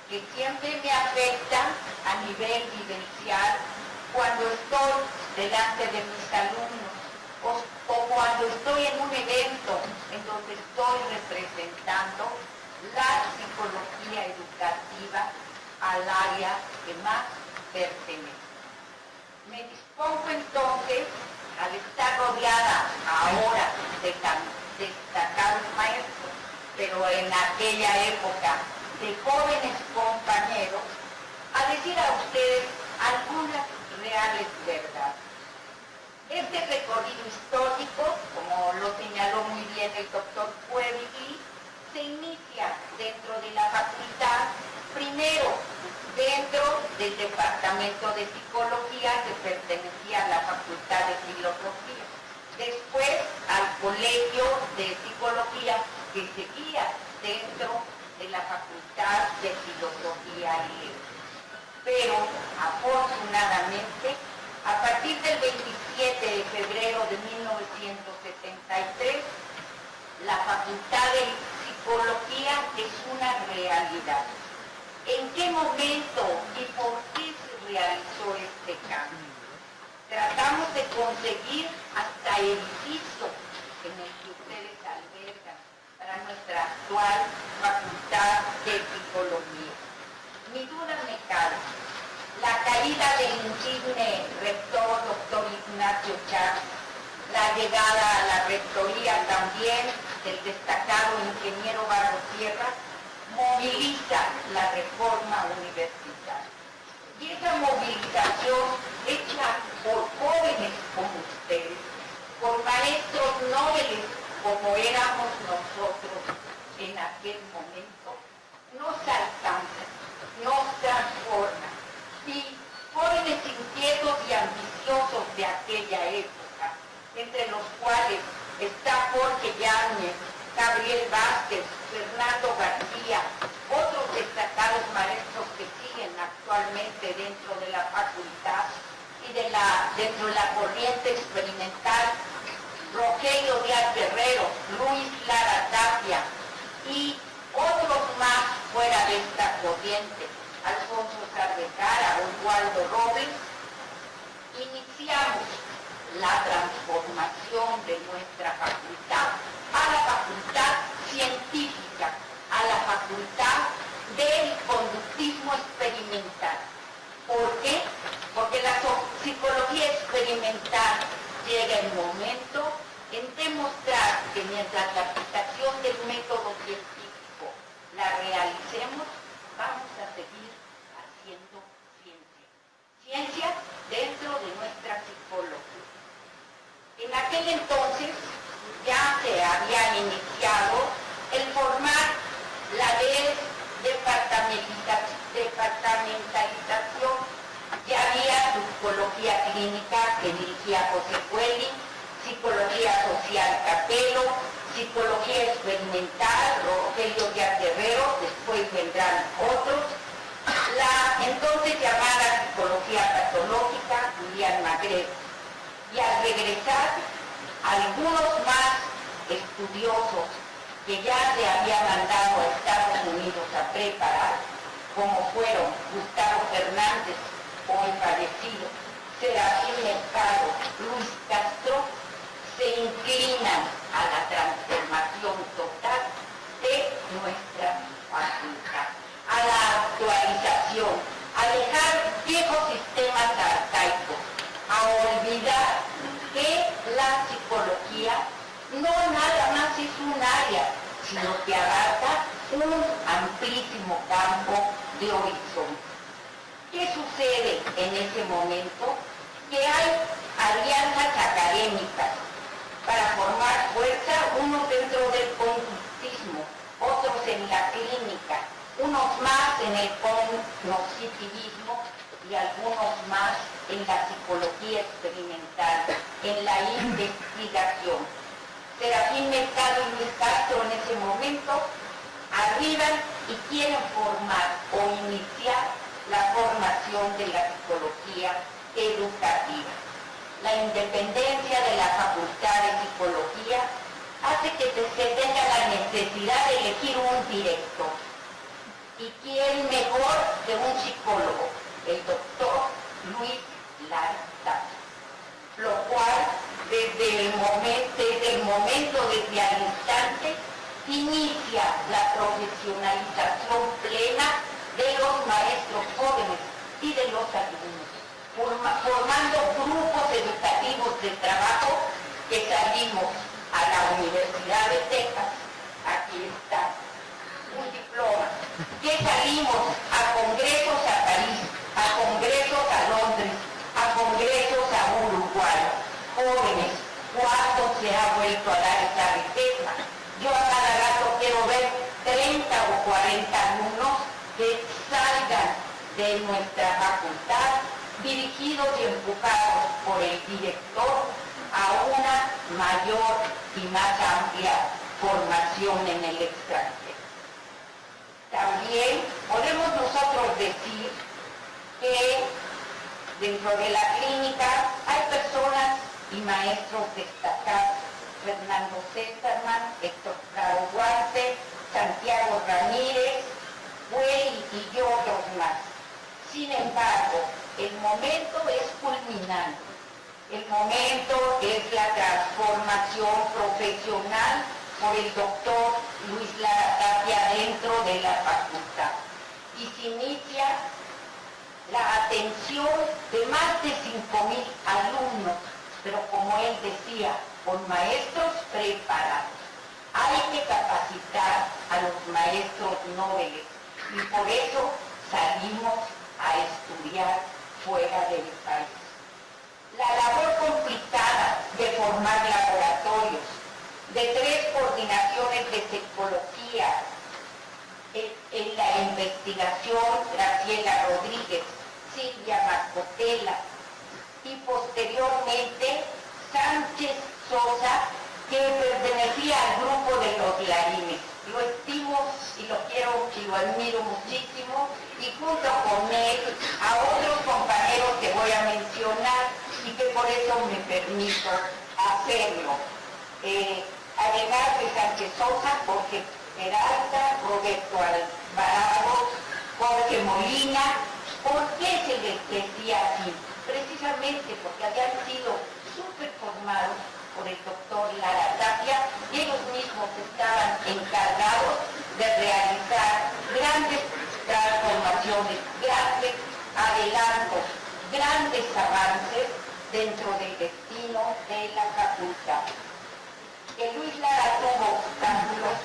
que siempre me afectan a nivel vivencial cuando estoy delante de mis alumnos o cuando estoy en un evento en donde estoy representando la psicología educativa al área que más pertenece. Me dispongo entonces, al estar rodeada ahora de tan destacados maestros, pero en aquella época de jóvenes compañeros, a decir a ustedes algunas reales verdades. Este recorrido histórico, como lo señaló muy bien el doctor Puebli, se inicia dentro de la facultad, primero dentro del departamento de psicología que pertenecía a la facultad de filosofía, después al colegio de psicología que seguía dentro de la facultad de filosofía y letras. Pero afortunadamente, a partir del 27 de febrero de 1973, la facultad de psicología es una realidad. ¿En qué momento y por qué se realizó este cambio? Tratamos de conseguir hasta edificio en el que ustedes albergan para nuestra actual facultad de psicología. Mi duda me cabe. La caída del insigne rector doctor Ignacio Chávez, la llegada a la rectoría también del destacado ingeniero Barro Sierra, moviliza la reforma universitaria. Y esa movilización hecha por jóvenes como ustedes, por maestros nobles como éramos nosotros en aquel momento, nos alcanza, nos transforma. Y jóvenes inquietos y ambiciosos de aquella época, entre los cuales está Jorge Yáñez, Gabriel Vázquez, Fernando García, otros destacados maestros que siguen actualmente dentro de la facultad y dentro de la corriente experimental, Rogelio Díaz Guerrero, Luis Lara Tapia y otros más fuera de esta corriente, Alfonso Sardecara, Oswaldo Robles, iniciamos la transformación de nuestra facultad a la facultad científica, a la facultad del conductismo experimental. ¿Por qué? Porque la psicología experimental llega el momento en demostrar que mientras la aplicación del método científico la realicemos, vamos a seguir haciendo ciencia. Ciencia dentro de nuestra psicología. En aquel entonces ya se había iniciado el formar la departamentalización fundamental, Rogelio Díaz Guerrero, después vendrán otros, la entonces llamada psicología patológica, Julián Magreb, y al regresar, algunos más estudiosos que ya se había mandado a Estados Unidos a preparar, como fueron Gustavo Fernández, hoy fallecido, Serafín Mercado, Luis Castro, se inclinan a la transformación total de nuestra facultad, a la actualización, a dejar viejos sistemas arcaicos, a olvidar que la psicología no nada más es un área, sino que abarca un amplísimo campo de horizonte. ¿Qué sucede en ese momento? Que hay alianzas académicas para formar fuerza, unos dentro del conductismo, otros en la clínica, unos más en el cognoscitivismo y algunos más en la psicología experimental, en la investigación. Serafín Mercado y Luis Castro en ese momento arriban y quieren formar o iniciar la formación de la psicología educativa. La independencia de la Facultad de Psicología hace que se tenga la necesidad de elegir un director. ¿Y quién mejor que un psicólogo? El doctor Luis Lara Tapia. Lo cual, desde el momento, desde el instante, inicia la profesionalización plena de los maestros jóvenes y de los alumnos, formando grupos educativos de trabajo que salimos a la Universidad de Texas, aquí está un diploma, que salimos a congresos a París, a congresos a Londres, a congresos a Uruguay, jóvenes, ¿cuándo se ha vuelto a dar esa riqueza? Yo a cada rato quiero ver 30 o 40 alumnos que salgan de nuestra facultad dirigidos y empujados por el director a una mayor y más amplia formación en el extranjero. También podemos nosotros decir que dentro de la clínica hay personas y maestros destacados: Fernando Césarman, Héctor Prado Duarte, Santiago Ramírez, Güell y otros más. Sin embargo, el momento es culminante. El momento es la transformación profesional por el doctor Luis Lara Tapia dentro de la facultad. Y se inicia la atención de más de 5,000 alumnos, pero como él decía, con maestros preparados. Hay que capacitar a los maestros nobles y por eso salimos a estudiar fuera del país. La labor complicada de formar laboratorios, de 3 coordinaciones de psicología en la investigación, Graciela Rodríguez, Silvia Mascotela y posteriormente Sánchez Sosa, que pertenecía al grupo de los Larines. Lo estimo y lo quiero y lo admiro muchísimo, y junto con él a otros compañeros que voy a mencionar y que por eso me permito hacerlo. Además de Sánchez Sosa, Jorge Peralta, Roberto Alvarado, Jorge Molina. ¿Por qué se les decía así? Precisamente porque habían sido súper formados por el doctor Lara Tapia y ellos mismos estaban encargados de realizar grandes transformaciones, grandes adelantos, grandes avances dentro del destino de la facultad. Que Luis Lara tuvo obstáculos,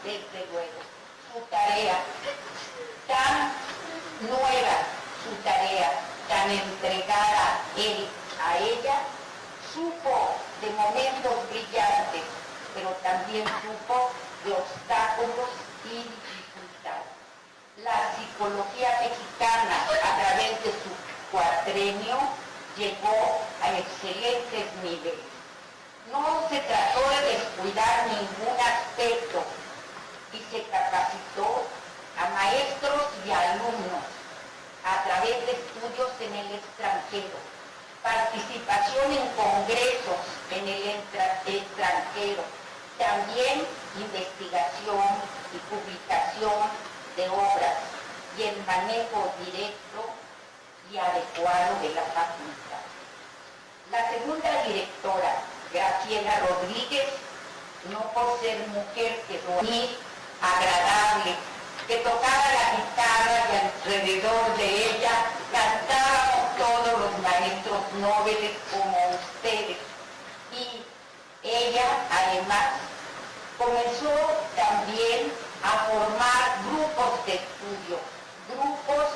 desde luego, su tarea tan nueva, su tarea tan entregada él a ella, supo de momentos brillantes, pero también supo de obstáculos y dificultades. La psicología mexicana, a través de su cuatrenio, llegó a excelentes niveles. No se trató de descuidar ningún aspecto y se capacitó a maestros y alumnos a través de estudios en el extranjero, participación en congresos en el extranjero, también investigación y publicación de obras y el manejo directo y adecuado de la facultad. La segunda directora, Graciela Rodríguez, no por ser mujer quedó ni agradable, que tocaba la guitarra y alrededor de ella cantábamos todos los maestros nobles como ustedes. Y ella, además, comenzó también a formar grupos de estudio, grupos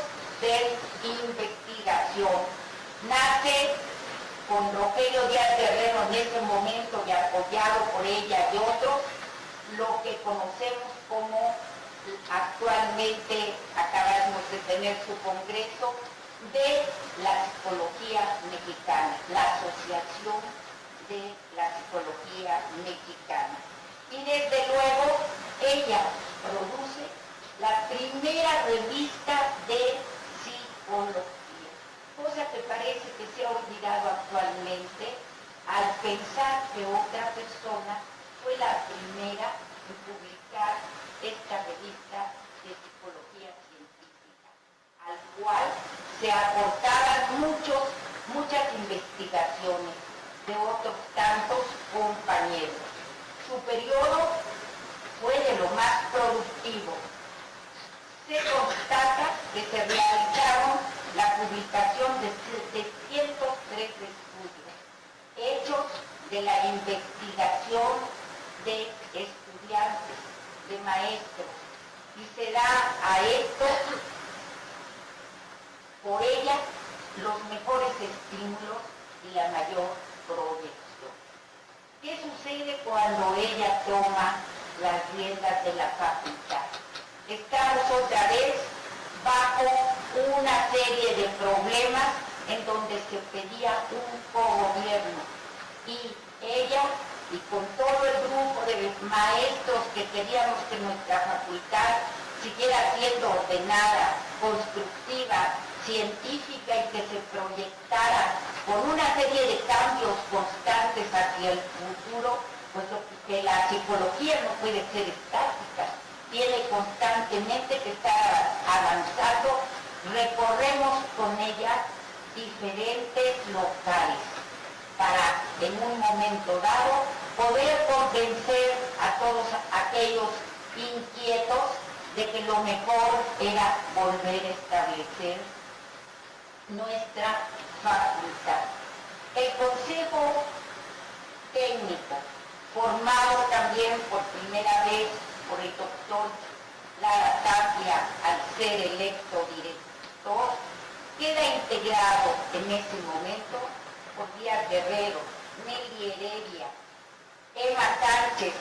de investigación. Nace con Rogelio Díaz Guerrero en ese momento y apoyado por ella y otros, lo que conocemos como actualmente acabamos de tener su congreso de la psicología mexicana, la Asociación de la Psicología Mexicana. Y desde luego ella produce la primera revista de psicología, cosa que parece que se ha olvidado actualmente al pensar que otra persona fue la primera en publicar esta revista de psicología científica, al cual se aportaban muchas investigaciones de otros tantos compañeros. Su periodo fue de lo más productivo. Se constata que se realizaron la publicación de 703 estudios, hechos de la investigación de estudiantes, de maestros, y se da a esto, por ella, los mejores estímulos y la mayor proyección. ¿Qué sucede cuando ella toma las riendas de la facultad? Estamos otra vez bajo una serie de problemas en donde se pedía un cogobierno, y ella y con todo el grupo de maestros que queríamos que nuestra facultad siguiera siendo ordenada, constructiva, científica, y que se proyectara con una serie de cambios constantes hacia el futuro, pues que la psicología no puede ser estática, tiene constantemente que estar avanzando. Recorremos con ella diferentes locales para en un momento dado poder convencer a todos aquellos inquietos de que lo mejor era volver a establecer nuestra facultad. El Consejo Técnico, formado también por primera vez por el doctor Lara Tapia al ser electo director, queda integrado en ese momento por Díaz Guerrero, Nelly Heredia, Emma Sánchez,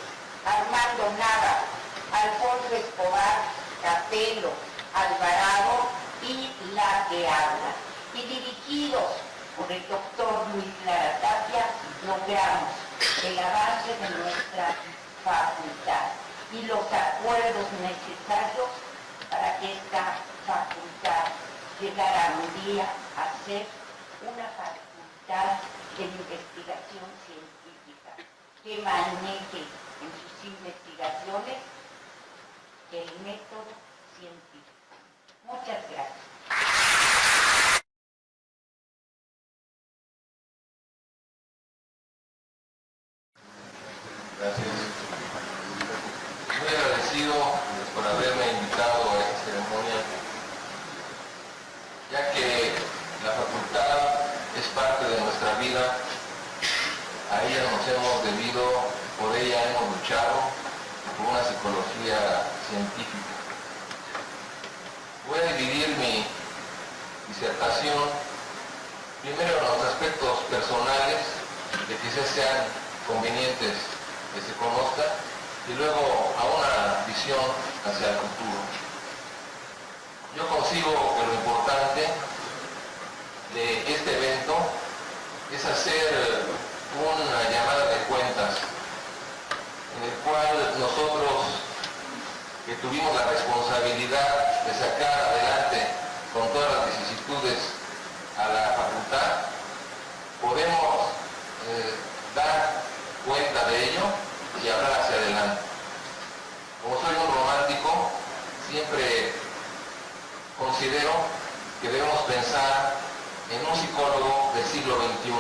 Armando Nava, Alfonso Escobar, Capello, Alvarado y La que habla. Y dirigidos por el doctor Luis Lara Tapia, logramos el avance de nuestra facultad y los acuerdos necesarios para que esta facultad llegara un día a ser una facultad de investigación científica que maneje en sus investigaciones el método científico. Muchas gracias. Gracias. Muy agradecido por haberme invitado a esta ceremonia, ya que la facultad es parte de nuestra vida. A ella nos hemos debido, por ella hemos luchado por una psicología científica. Voy a dividir mi disertación primero en los aspectos personales que quizás sean convenientes que se conozcan, y luego a una visión hacia el futuro. Yo consigo que lo importante de este evento es hacer una llamada de cuentas en el cual nosotros, que tuvimos la responsabilidad de sacar adelante con todas las vicisitudes a la facultad, podemos dar cuenta de ello y hablar hacia adelante. Como soy un romántico, siempre considero que debemos pensar en un psicólogo del siglo XXI.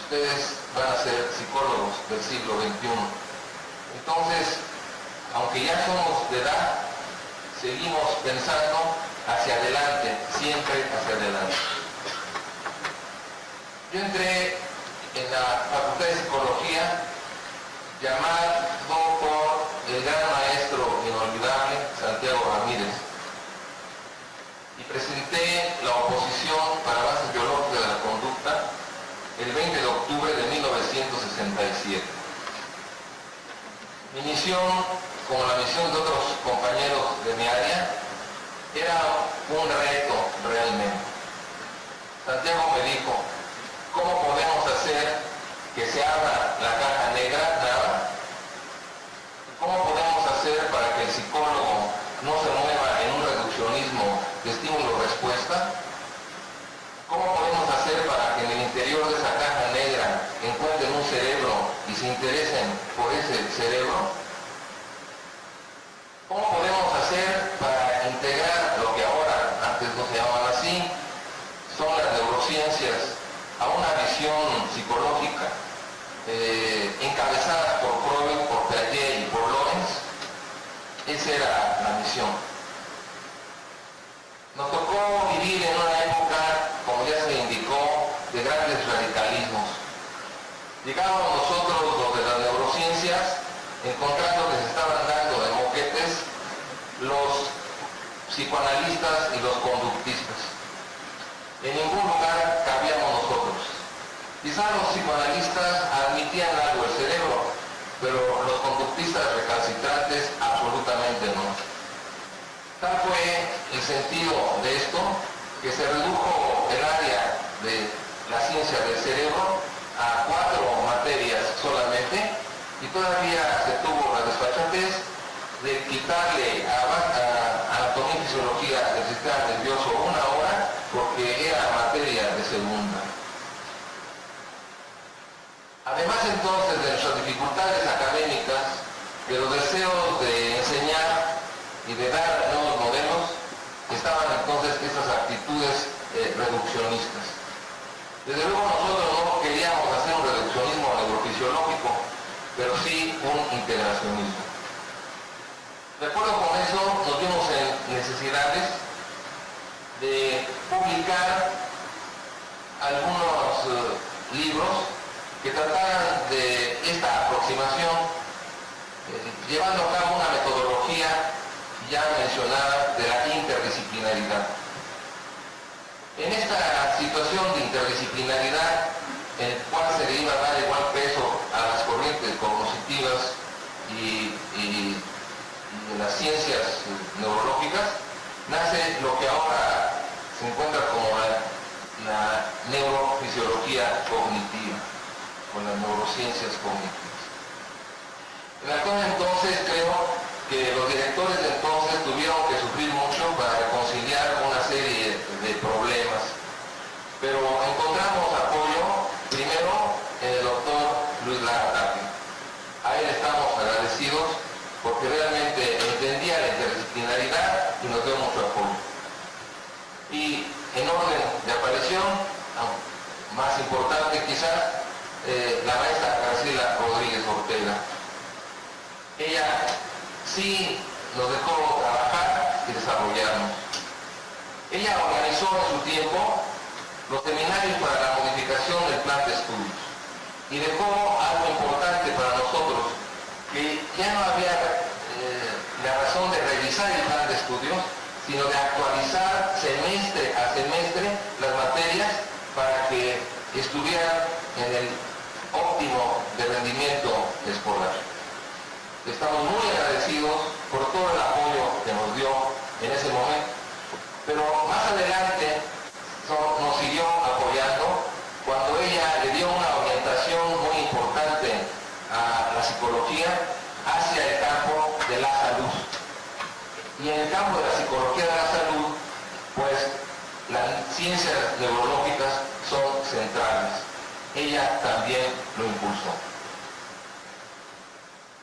Ustedes van a ser psicólogos del siglo XXI. Entonces, aunque ya somos de edad, seguimos pensando hacia adelante, siempre hacia adelante. Yo entré en la Facultad de Psicología llamado por el gran maestro inolvidable Santiago Ramírez y presenté la oposición para bases biológicas de la conducta el 20 de octubre de 1967. Mi misión, como la misión de otros compañeros de mi área, era un reto realmente. Santiago me dijo, ¿cómo podemos hacer que se abra la caja negra? Nada. ¿Cómo podemos hacer para que el psicólogo no se mueva en un reduccionismo de estímulo-respuesta? ¿Cómo podemos hacer para que en el interior de esa caja negra encuentren un cerebro y se interesen por ese cerebro? ¿Cómo podemos hacer para integrar lo que ahora, antes no se llamaban así, son las neurociencias, a una visión psicológica encabezada por Freud, por Piaget y por Lorenz? Esa era la misión. Nos tocó vivir en una época, como ya se indicó, de grandes radicalismos. Llegábamos nosotros, los de las neurociencias, encontrando que se estaban dando de moquetes los psicoanalistas y los conductistas. En ningún lugar cabíamos nosotros. Quizás los psicoanalistas admitían algo el cerebro, pero los conductistas recalcitrantes absolutamente no. Tal fue el sentido de esto, que se redujo el área de la ciencia del cerebro a 4 materias solamente, y todavía se tuvo la desfachatez de quitarle a anatomía y fisiología del sistema nervioso 1 hora, porque era materia de segunda. Además entonces de nuestras dificultades académicas, de los deseos de enseñar y de dar nuevos modelos, estaban entonces esas actitudes reduccionistas. Desde luego nosotros no queríamos hacer un reduccionismo neurofisiológico, pero sí un integracionismo. De acuerdo con eso, nos vimos en necesidades de publicar algunos libros que trataran de esta aproximación, llevando a cabo una metodología ya mencionada de la interdisciplinaridad. En esta situación de interdisciplinaridad, en el cual se le iba a dar igual peso a las corrientes cognitivas y de las ciencias neurológicas, nace lo que ahora se encuentra como la neurofisiología cognitiva, o las neurociencias cognitivas. En aquel entonces creo que los directores de entonces tuvieron que sufrir mucho para reconciliar una serie de problemas, pero encontramos apoyo primero en el doctor Luis Lara Tapia. A él estamos agradecidos porque realmente entendía la interdisciplinaridad y nos dio mucho apoyo. Y en orden de aparición, más importante quizás, la maestra Graciela Rodríguez Ortega. Ella sí nos dejó trabajar y desarrollarnos. Ella organizó en su tiempo los seminarios para la modificación del plan de estudios y dejó algo importante para nosotros, que ya no había la razón de revisar el plan de estudios, sino de actualizar semestre a semestre las materias para que estuvieran en el óptimo de rendimiento escolar. Estamos muy agradecidos por todo el apoyo que nos dio en ese momento, pero más adelante nos siguió apoyando cuando ella le dio una orientación muy importante a la psicología psicología hacia el campo de la salud. Y en el campo de la psicología de la salud, pues las ciencias neurológicas son centrales. Ella también lo impulsó.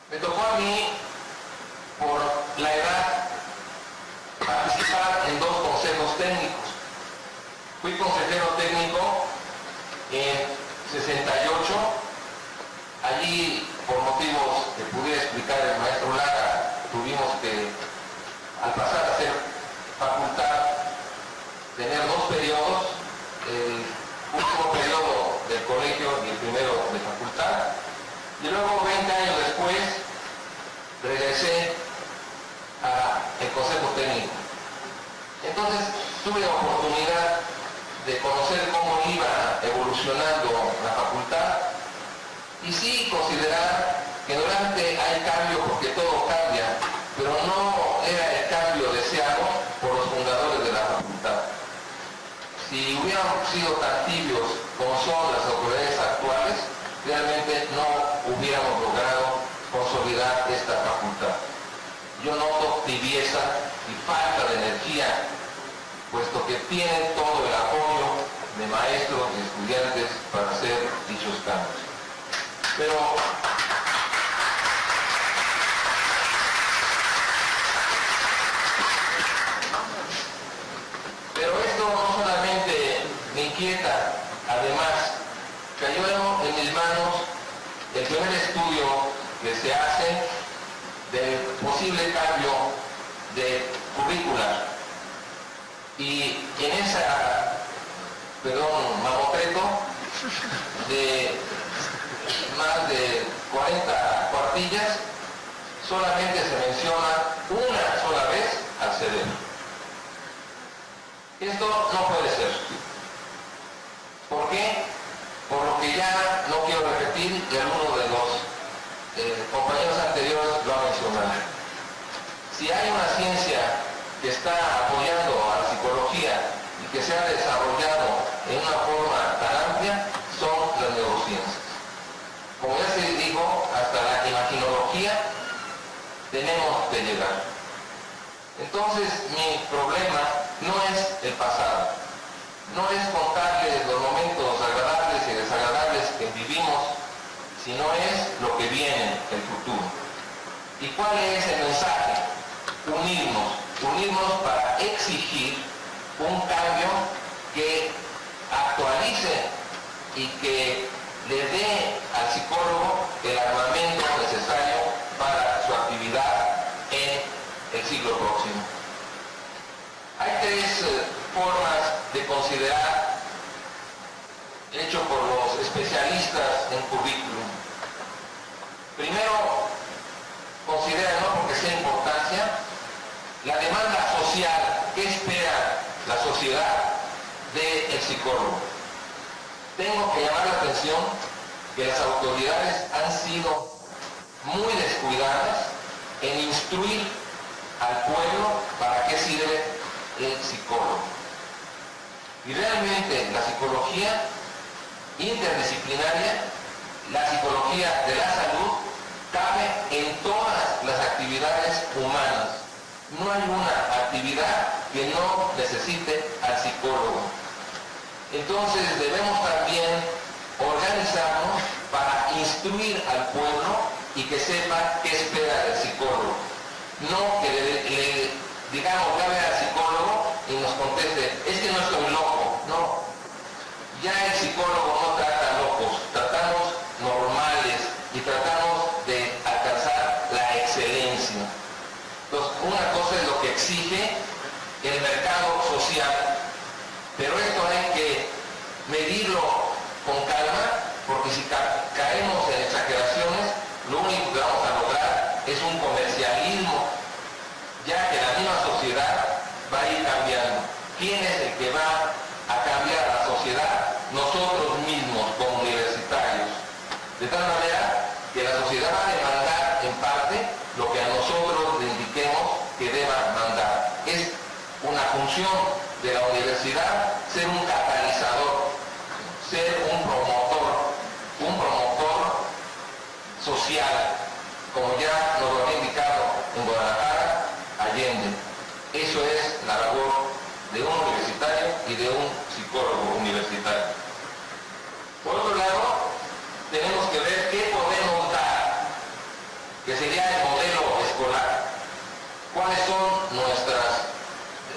Me tocó a mí, por la edad, participar en 2 consejos técnicos. Fui consejero técnico en 68. Allí, por motivos que pudiera explicar el maestro Lara, tuvimos que, al pasar a ser facultad, tener 2 periodos, el último periodo del colegio y el primero de facultad, y luego 20 años después regresé al Consejo Técnico. Entonces tuve la oportunidad de conocer cómo iba evolucionando la facultad y sí considerar que durante hay cambio porque todo cambia, pero no era el cambio deseado por los fundadores de la facultad. Si hubieran sido tan tibios como son las autoridades actuales, realmente no hubiéramos logrado consolidar esta facultad. Yo noto tibieza y falta de energía, puesto que tienen todo el apoyo de maestros y estudiantes para hacer dichos cambios. Pero esto no solamente me inquieta, además cayó en mis manos el primer estudio que se hace del posible cambio de currícula. Y en esa, mamotreto de más de 40 cuartillas, solamente se menciona una sola vez al cerebro. Esto no puede ser. ¿Por qué? Por lo que ya no quiero repetir, y alguno de los compañeros anteriores lo ha mencionado. Si hay una ciencia que está apoyando a la psicología y que se ha desarrollado en una forma tan amplia, son las neurociencias. Como ya se dijo, hasta la imaginología tenemos que llegar. Entonces mi problema no es el pasado, no es contarles los momentos agradables y desagradables que vivimos, sino es lo que viene, el futuro. ¿Y cuál es el mensaje? Unirnos para exigir un cambio que actualice y que le dé al psicólogo el armamento necesario para su actividad en el siglo próximo. Hay 3 formas de considerar, hecho por los especialistas en currículum. Primero, considera, no porque sea importancia, la demanda social. ¿Qué espera la sociedad del psicólogo? Tengo que llamar la atención que las autoridades han sido muy descuidadas en instruir al pueblo para qué sirve el psicólogo. Y realmente la psicología interdisciplinaria, la psicología de la salud, cabe en todas las actividades humanas. No hay una actividad que no necesite al psicólogo. Entonces debemos también organizarnos para instruir al pueblo y que sepa qué espera del psicólogo. No que le digamos, ya ve al psicólogo y nos conteste, es que no estoy loco. No, ya el psicólogo no trata locos, tratamos normales y tratamos de alcanzar la excelencia. Entonces, una cosa es lo que exige el mercado social, pero esto hay que medirlo con calma, porque si caemos en exageraciones, lo único que vamos a lograr es un comercialismo, ya que la misma sociedad va a ir cambiando. ¿Quién es el que va a cambiar la sociedad? Nosotros mismos como universitarios. De tal manera que la sociedad va a demandar en parte lo que a nosotros le indiquemos que deba mandar. Es una función de la universidad ser un catalizador, ser un promotor social como ya nos lo había indicado en Guadalajara, Allende. Eso es la labor de un universitario y de un psicólogo universitario. Por otro lado, tenemos que ver qué podemos dar, que sería el modelo escolar. Cuáles son nuestras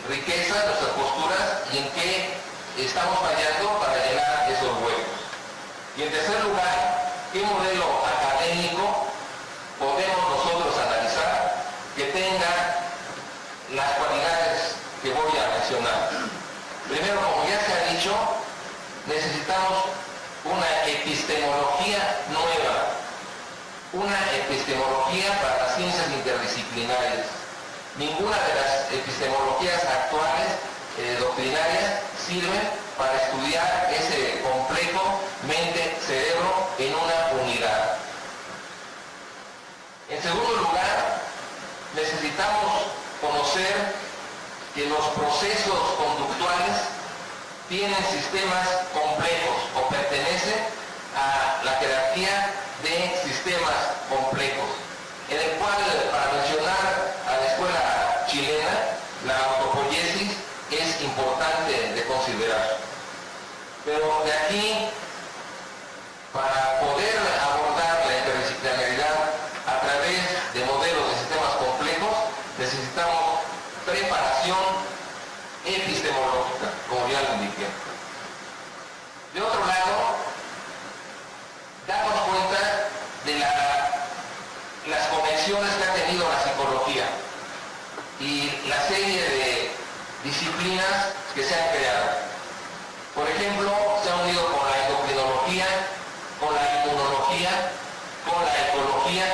riquezas, nuestras posturas y en qué estamos fallando para llenar esos huecos. Y en tercer lugar, qué modelo académico podemos nosotros analizar que tenga las cualidades que voy a mencionar. Primero, como ya se ha dicho, necesitamos una epistemología nueva, una epistemología para las ciencias interdisciplinarias. Ninguna de las epistemologías actuales, doctrinarias, sirven para estudiar ese complejo mente-cerebro en una unidad. En segundo lugar, necesitamos conocer que los procesos conductuales tienen sistemas complejos o pertenecen a la jerarquía de sistemas complejos, en el cual, para mencionar a la escuela chilena, la autopoiesis es importante de considerar. Pero de aquí, para poder abordar la interdisciplinaridad a través de modelos de sistemas complejos, necesitamos preparación epistemológica, como ya lo indiqué. De otro lado, darnos cuenta de las conexiones que ha tenido la psicología y la serie de disciplinas que se han creado. Por ejemplo, se ha unido con la endocrinología, con la inmunología, con la ecología,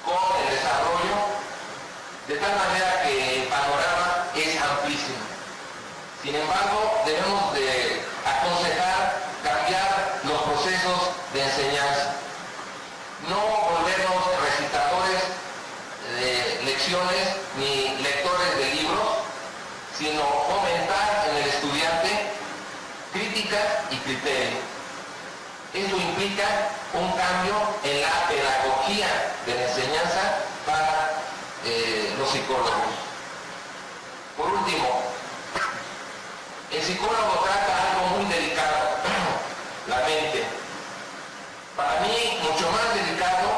con el desarrollo, de tal manera que el panorama es amplísimo. Sin embargo, debemos de aconsejar cambiar los procesos de enseñanza. No volvernos recitadores de lecciones ni lectores de libros, sino fomentar en el estudiante crítica y criterio. Esto implica un cambio en la pedagogía de la enseñanza para los psicólogos. Por último, el psicólogo trata algo muy delicado, la mente. Para mí, mucho más delicado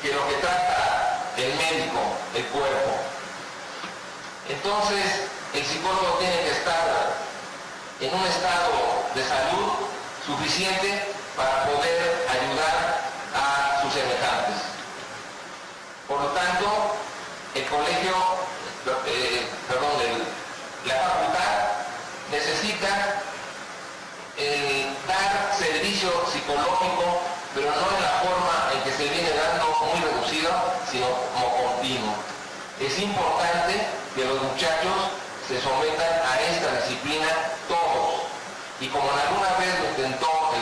que lo que trata el médico, el cuerpo. Entonces, el psicólogo tiene que estar en un estado de salud suficiente para poder ayudar a sus semejantes. Por lo tanto, el colegio, la facultad necesita dar servicio psicológico, pero no en la forma en que se viene dando, muy reducido, sino como continuo. Es importante que los muchachos se sometan a esta disciplina todos. Y como alguna vez lo intentó el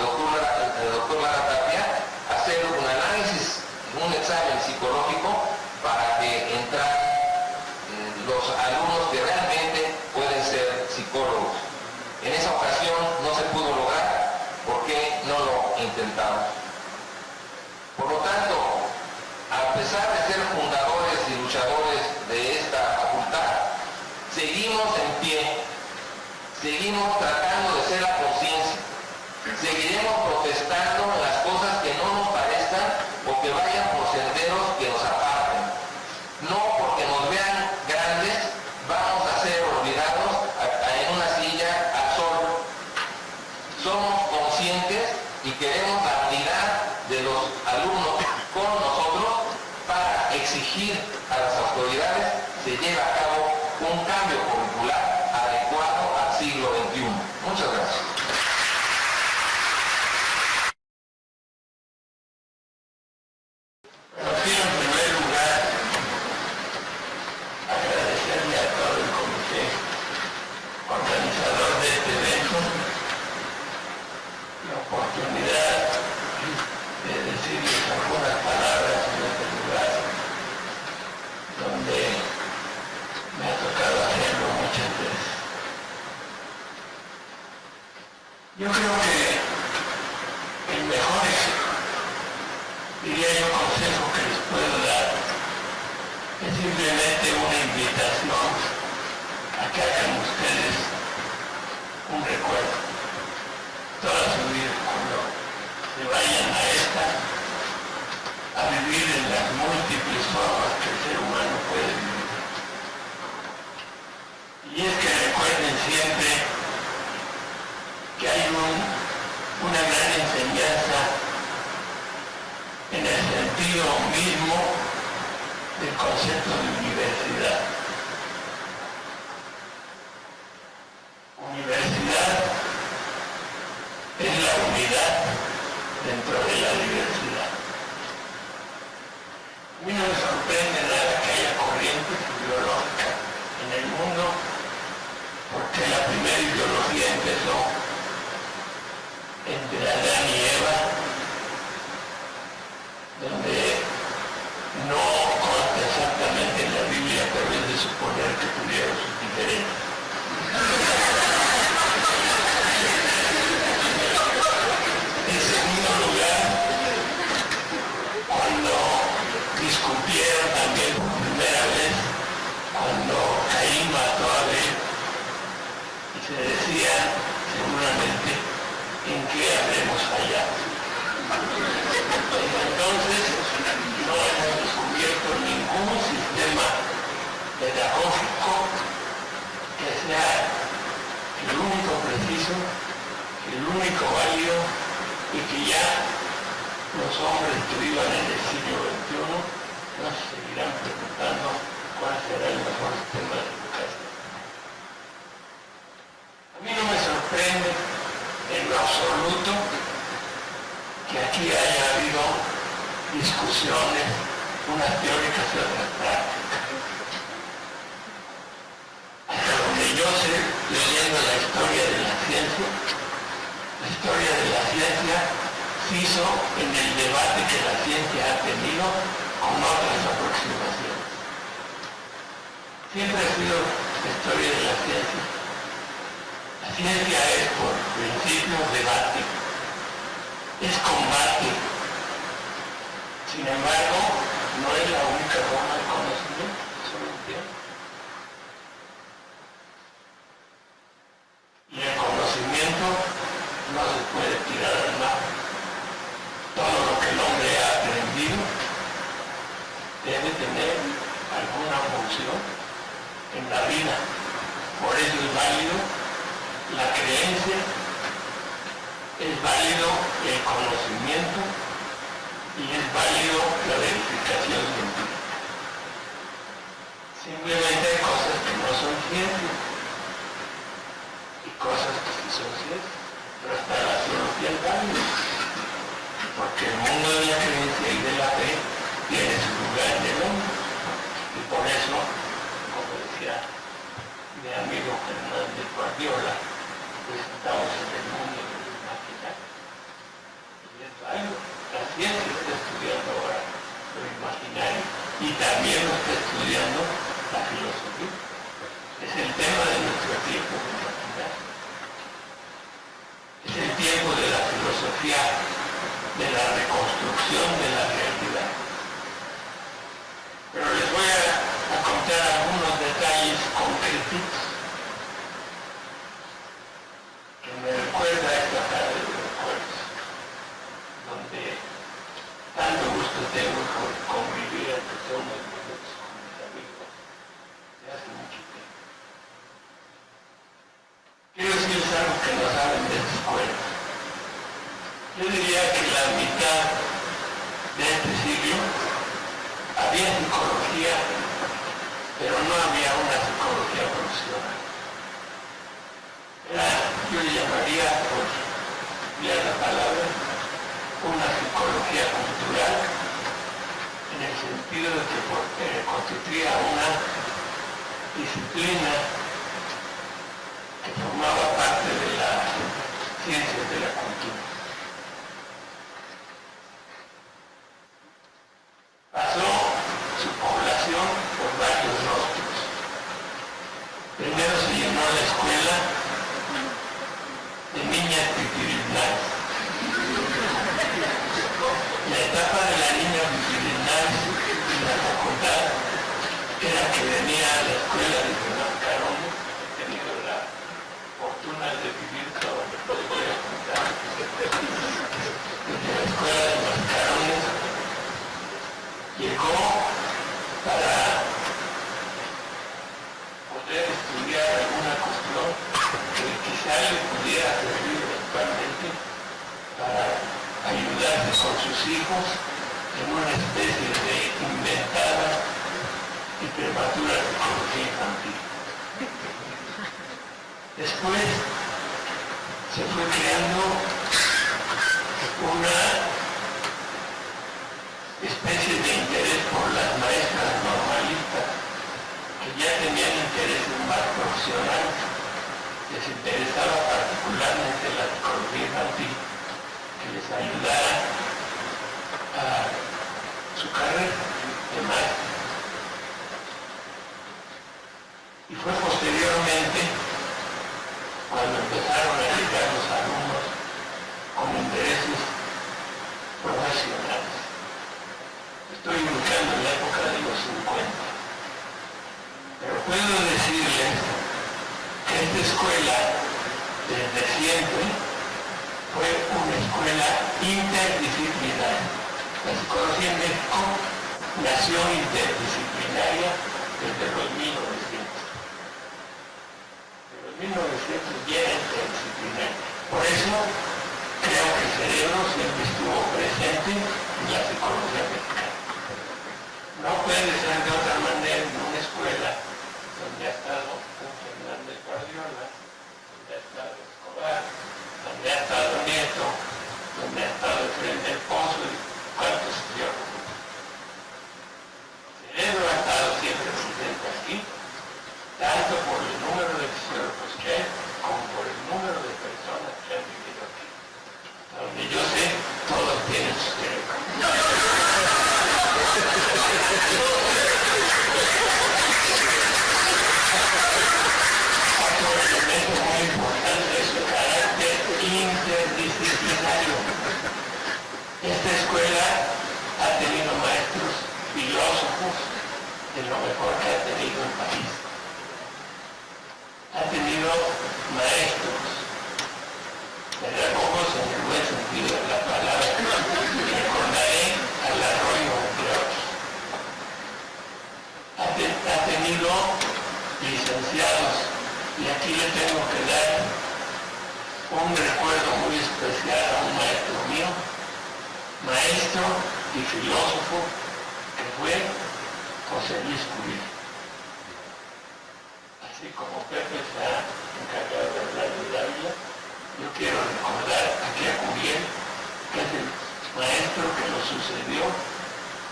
doctor Lara Tapia, hacer un análisis, un examen psicológico para que entraran los alumnos que realmente pueden ser psicólogos. En esa ocasión no se pudo lograr porque no lo intentamos. Por lo tanto, a pesar de ser fundadores y luchadores de esta facultad, seguimos en pie, seguimos tratando de ser la conciencia, seguiremos protestando en las cosas que no nos parezcan o que vayan por senderos que nos aparten. No porque nos vean grandes vamos a ser olvidados en una silla al sol. Somos conscientes y queremos la unidad de los alumnos con nosotros para exigir a las autoridades se lleve a cabo un cambio curricular adecuado al siglo XXI. Muchas gracias. Quiero en primer lugar agradecerle a todo el comité organizador de este evento la oportunidad de decirles algunas palabras en este lugar donde me ha tocado hacerlo muchas veces. Yo creo que el mejor, diría yo, consejo que les puedo simplemente una invitación a que hagan ustedes un recuerdo toda su vida cuando se vayan a esta, a vivir en las múltiples formas que el ser humano puede vivir. Y es que recuerden siempre que hay una gran enseñanza en el sentido mismo del concepto de universidad. Universidad es la unidad dentro de la diversidad. A mí no me sorprende nada que haya corrientes ideológicas en el mundo, porque la primera ideología empezó entre Adán y Eva, donde no consta exactamente en la Biblia, pero es de suponer que tuvieron sus diferencias. En segundo lugar, cuando discutieron también por primera vez, cuando Caín mató a Abel, y se decían seguramente en qué habremos fallado. Entonces, no hemos descubierto ningún sistema pedagógico que sea el único preciso, el único válido, y que ya los hombres que vivan en el siglo XXI no se seguirán preguntando cuál será el mejor sistema de educación. A mí no me sorprende en lo absoluto que aquí haya habido discusiones, unas teóricas y otras prácticas. Hasta donde yo sé, leyendo la historia de la ciencia se hizo en el debate que la ciencia ha tenido con otras aproximaciones. Siempre ha sido la historia de la ciencia. La ciencia es, por principio, debate, es combate. Sin embargo, no es la única forma de conocimiento, eso lo entiendo. Y el conocimiento no se puede tirar al mar. Todo lo que el hombre ha aprendido debe tener alguna función en la vida. Por eso es válido la creencia, es válido el conocimiento y es válido la verificación científica. Simplemente hay cosas que no son ciencias y cosas que sí son ciencias, pero hasta la ciencia es válida, porque el mundo de la creencia y de la fe tiene su lugar en el hombre, y por eso, como decía mi amigo Fernández Guardiola, pues estamos en el mundo de los imaginarios. Y es válido. La ciencia está estudiando ahora lo imaginario y también lo está estudiando la filosofía. Es el tema de nuestro tiempo, de imaginario. Es el tiempo de la filosofía, de la reconstrucción de la realidad. Pero les voy a contar algunos detalles concretos que me recuerda esta tarde de recuerdos, donde tanto gusto tengo por convivir en personas minutos con mis amigos de hace mucho tiempo. Quiero decirles algo que no saben de esta escuela. Yo diría que la mitad de este siglo había psicología, pero no había una psicología profesional. Yo le llamaría, por enviar la palabra, una psicología cultural, en el sentido de que constituía una disciplina que formaba parte de las ciencias de la cultura. Pasó su población por varios rostros. Primero se llenó la escuela de niñas pipirinas. La etapa de la niña pipirinas en la facultad era venía a la escuela de Mascarón, he tenido la fortuna de vivir todo lo que les voy a contar. Desde la escuela de Mascarones llegó para poder estudiar alguna cuestión que quizá le pudiera servir eventualmente para ayudarse con sus hijos en una especie de inventada y prematura psicología infantil. Después se fue creando una especie de interés por las maestras normalistas que ya tenían intereses más profesionales. Les interesaba particularmente la psicología infantil, que les ayudara a su carrera de maestro. Y fue posteriormente cuando empezaron a llegar los alumnos con intereses profesionales. Estoy ubicando en la época de los 50. Pero puedo decirles que esta escuela, desde siempre, fue una escuela interdisciplinaria. La psicología en México nació interdisciplinaria desde los 1900. De los 1900 ya era interdisciplinaria. Por eso creo que el cerebro siempre estuvo presente en la psicología mexicana. No puede ser de otra manera en una escuela donde ha estado un Fernández Guardiola, donde ha estado Escobar, donde ha estado Nieto, donde ha estado Efraín del Pozo y cuántos teólogos. El cerebro ha estado siempre presente aquí, tanto por el número de fisiólogos que hay, como por el número de personas que han vivido aquí. Hasta donde yo sé, todos tienen su cerebro. Otro elemento muy importante es su carácter interdisciplinario. Esta escuela ha tenido maestros filósofos de lo mejor que ha tenido el país. Ha tenido maestros pedagogos en el buen sentido de la palabra. Recordaré al Arroyo, entre otros. Ha tenido licenciados, y aquí le tengo que dar un recuerdo muy especial a un maestro mío, maestro y filósofo, que fue José Luis Curiel. Así como Pepe se ha encargado de hablar de Dávila, yo quiero recordar aquí a Curiel, que es el maestro que lo sucedió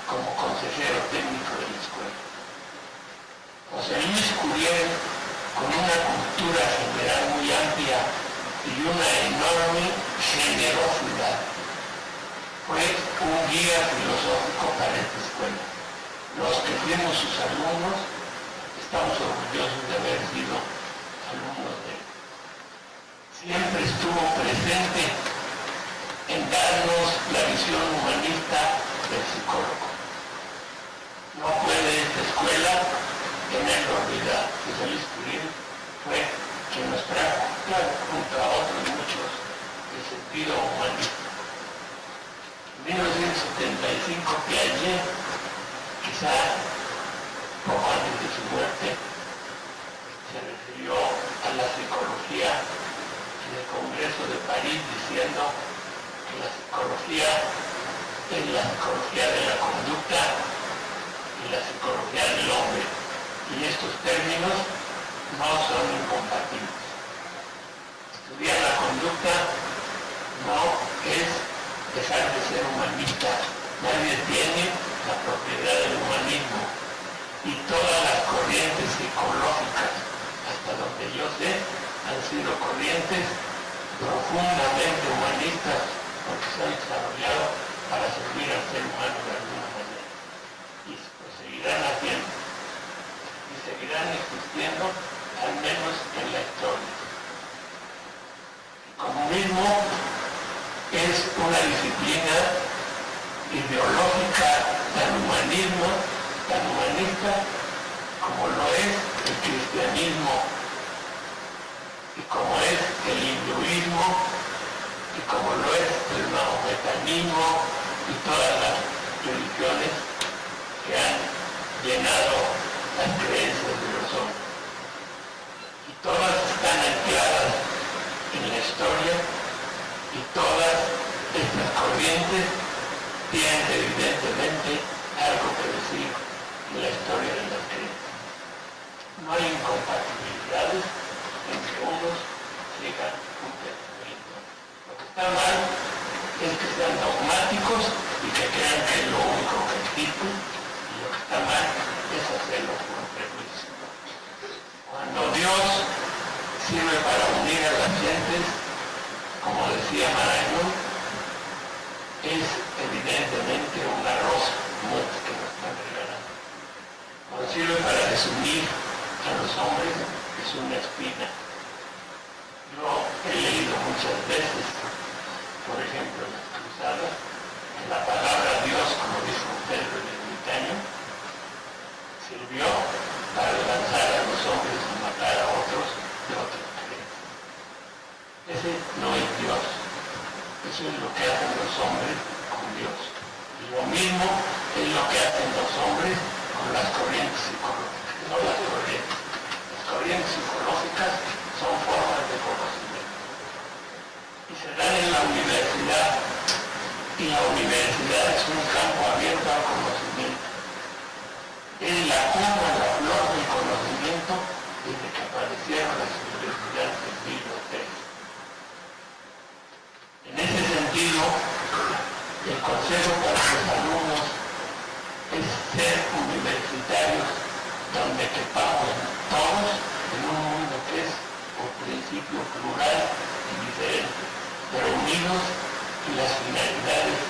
como consejero técnico de la escuela. José Luis Curiel, con una cultura general muy amplia y una enorme generosidad, fue un guía filosófico para esta escuela. Los que fuimos sus alumnos estamos orgullosos de haber sido alumnos de él. Siempre estuvo presente en darnos la visión humanista del psicólogo. No puede esta escuela tenerlo olvidado. José Luis Curiel fue quien nos trajo, claro, junto a otros muchos, el sentido humanista. En 1975 Piaget, quizá poco antes de su muerte, se refirió a la psicología en el Congreso de París diciendo que la psicología es la psicología de la conducta y la psicología del hombre, y estos términos no son incompatibles. Estudiar la conducta no es dejar de ser humanista. Nadie tiene la propiedad del humanismo, y todas las corrientes psicológicas, hasta donde yo sé, han sido corrientes profundamente humanistas, porque se han desarrollado para servir al ser humano de alguna manera, y pues seguirán haciendo, y seguirán existiendo, al menos en la historia. El comunismo es una disciplina ideológica tan humanista como lo cristianismo y todas las religiones que han llenado las creencias de los hombres. Y todas están ancladas en la historia y todas estas corrientes tienen evidentemente algo que decir en la historia de las creencias. No hay incompatibilidades en que unos sigan un pensamiento. Lo que está mal es que sean dogmáticos y que crean que es lo único que existe, y lo que está mal es hacerlo por prejuicio. Cuando Dios sirve para unir a las gentes, como decía Marañón, es evidentemente una rosa muerta que nos están regalando. Cuando sirve para desunir a los hombres, es una espina. Yo he leído muchas veces, por ejemplo, en las cruzadas, que la palabra Dios, como dijo Pedro el Ermitaño, sirvió para lanzar a los hombres y matar a otros de otras creencias. Ese no es Dios. Eso es lo que hacen los hombres con Dios. Y lo mismo es lo que hacen los hombres con las corrientes psicológicas. No las corrientes. Las corrientes psicológicas son formas de conocimiento. Y se dan en la universidad. Y la universidad es un campo abierto al conocimiento. Es la cuna, la flor del conocimiento desde que aparecieron las universidades del siglo III. En ese sentido, el consejo para los alumnos es ser universitarios donde quepamos todos en un mundo que es, por principio, plural y diferente, pero unidos en las finalidades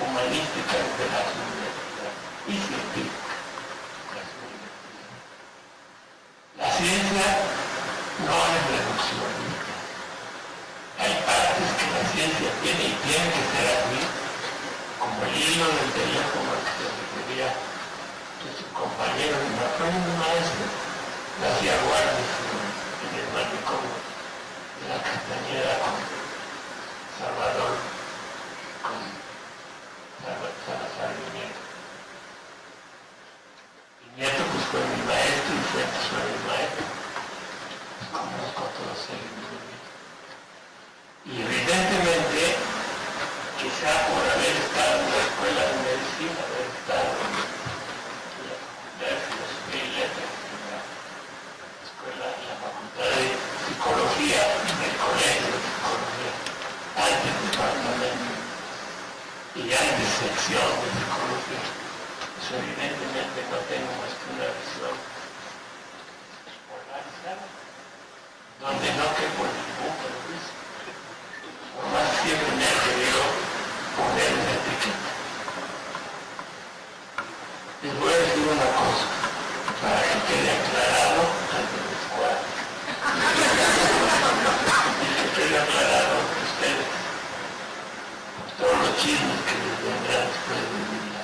humanísticas de las universidades y científicas. La ciencia no es reduccionista. Hay partes que la ciencia tiene y tiene que ser así, como el hilo del teléfono al que se refería su compañero y mi maestro, lo hacía guardias en el manicomio de la Castañeda con Salvador, con Salazar y Nieto. Y Nieto pues fue mi maestro y Fuentes fue mi maestro. Conozco a todos ellos muy bien. Y evidentemente, quizá por haber estado en la escuela de medicina, haber estado en la facultad de filosofía y letras, en la escuela, en la facultad de psicología, en el colegio de psicología, antes departamento y antes sección de psicología, pues evidentemente no tengo más que una visión polarizada, donde no quepo ningún prejuicio. Por más siempre me ha querido poner una etiqueta. Les voy a decir una cosa, para que quede aclarado ante los cuadros. Y que quede aclarado ante ustedes, por todos los chismes que les vendrán después de mi vida.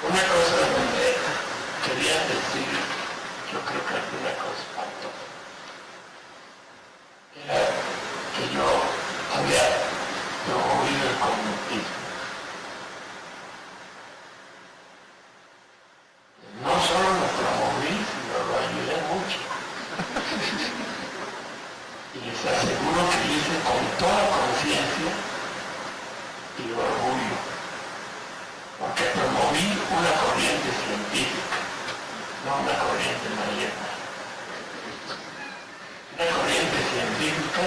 Una cosa donde quería decir, yo creo que alguna cosa faltó. Era que yo había promovido el conductismo. No solo lo promoví, sino lo ayudé mucho. Y les aseguro que lo hice con toda conciencia y orgullo, porque promoví una corriente científica, no una corriente mayerna. Una corriente científica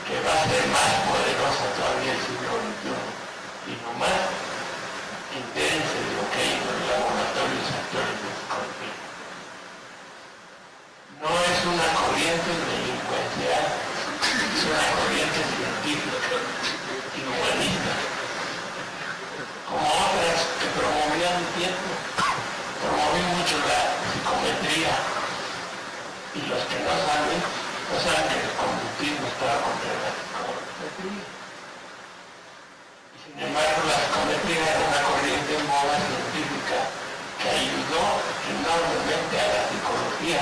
que va a ser más poderosa todavía el siglo XXI. Y nomás entérense de lo que hay en los laboratorios actuales de psicología. No es una corriente delincuencial, es una corriente científica y humanista, como otras que promovían un tiempo. Promoví mucho la psicometría, y los que no saben que el conductismo estaba contra la psicometría. Y sin embargo, la psicometría era una corriente en moda científica que ayudó enormemente a la psicología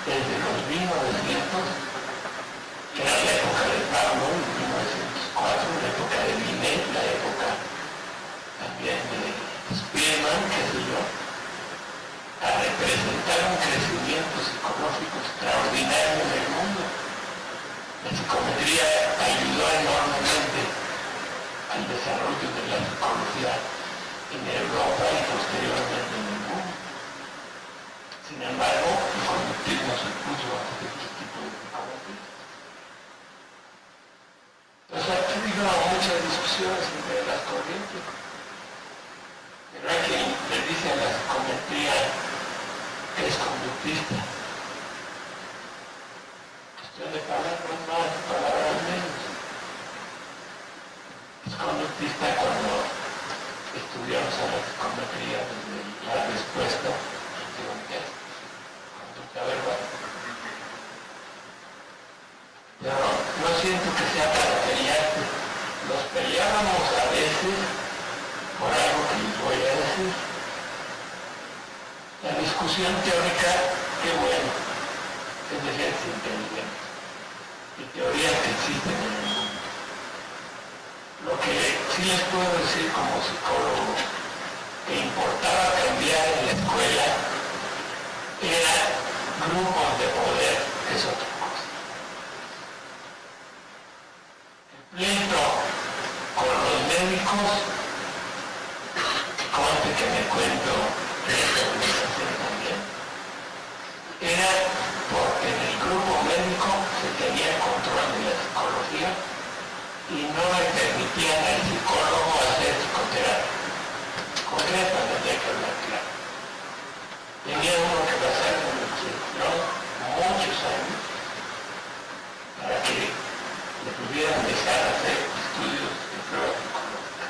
desde los 1900, que era la época de Pablo, en 1904, presentaron un crecimiento psicológico extraordinario en el mundo. La psicometría ayudó enormemente al desarrollo de la psicología en Europa y posteriormente en el mundo. Sin embargo, el conductismo se puso a hacer este tipo de psicología. Entonces ha habido muchas discusiones entre las corrientes. Pero hay quien le dice a la psicometría que es conductista. Cuestión de palabras más, palabras menos. Es conductista cuando estudiamos a la psicometría desde la respuesta ante conducta verbal. Pero no siento que sea para pelearte. Nos peleábamos a veces por algo que les voy a decir. La discusión teórica, qué bueno, es de gente inteligente y teorías que existen en el mundo. Lo que sí les puedo decir como psicólogo que importaba cambiar en la escuela era grupos de poder, que es otra cosa. El pleito con los médicos, conste que me cuento en esta organización también, era porque en el grupo médico se tenía control de la psicología y no le permitían al psicólogo hacer psicoterapia. Con eso tendría que hablar claro. Tenía uno que pasar en el circuito muchos años para que le pudieran empezar a hacer estudios de prueba psicológica.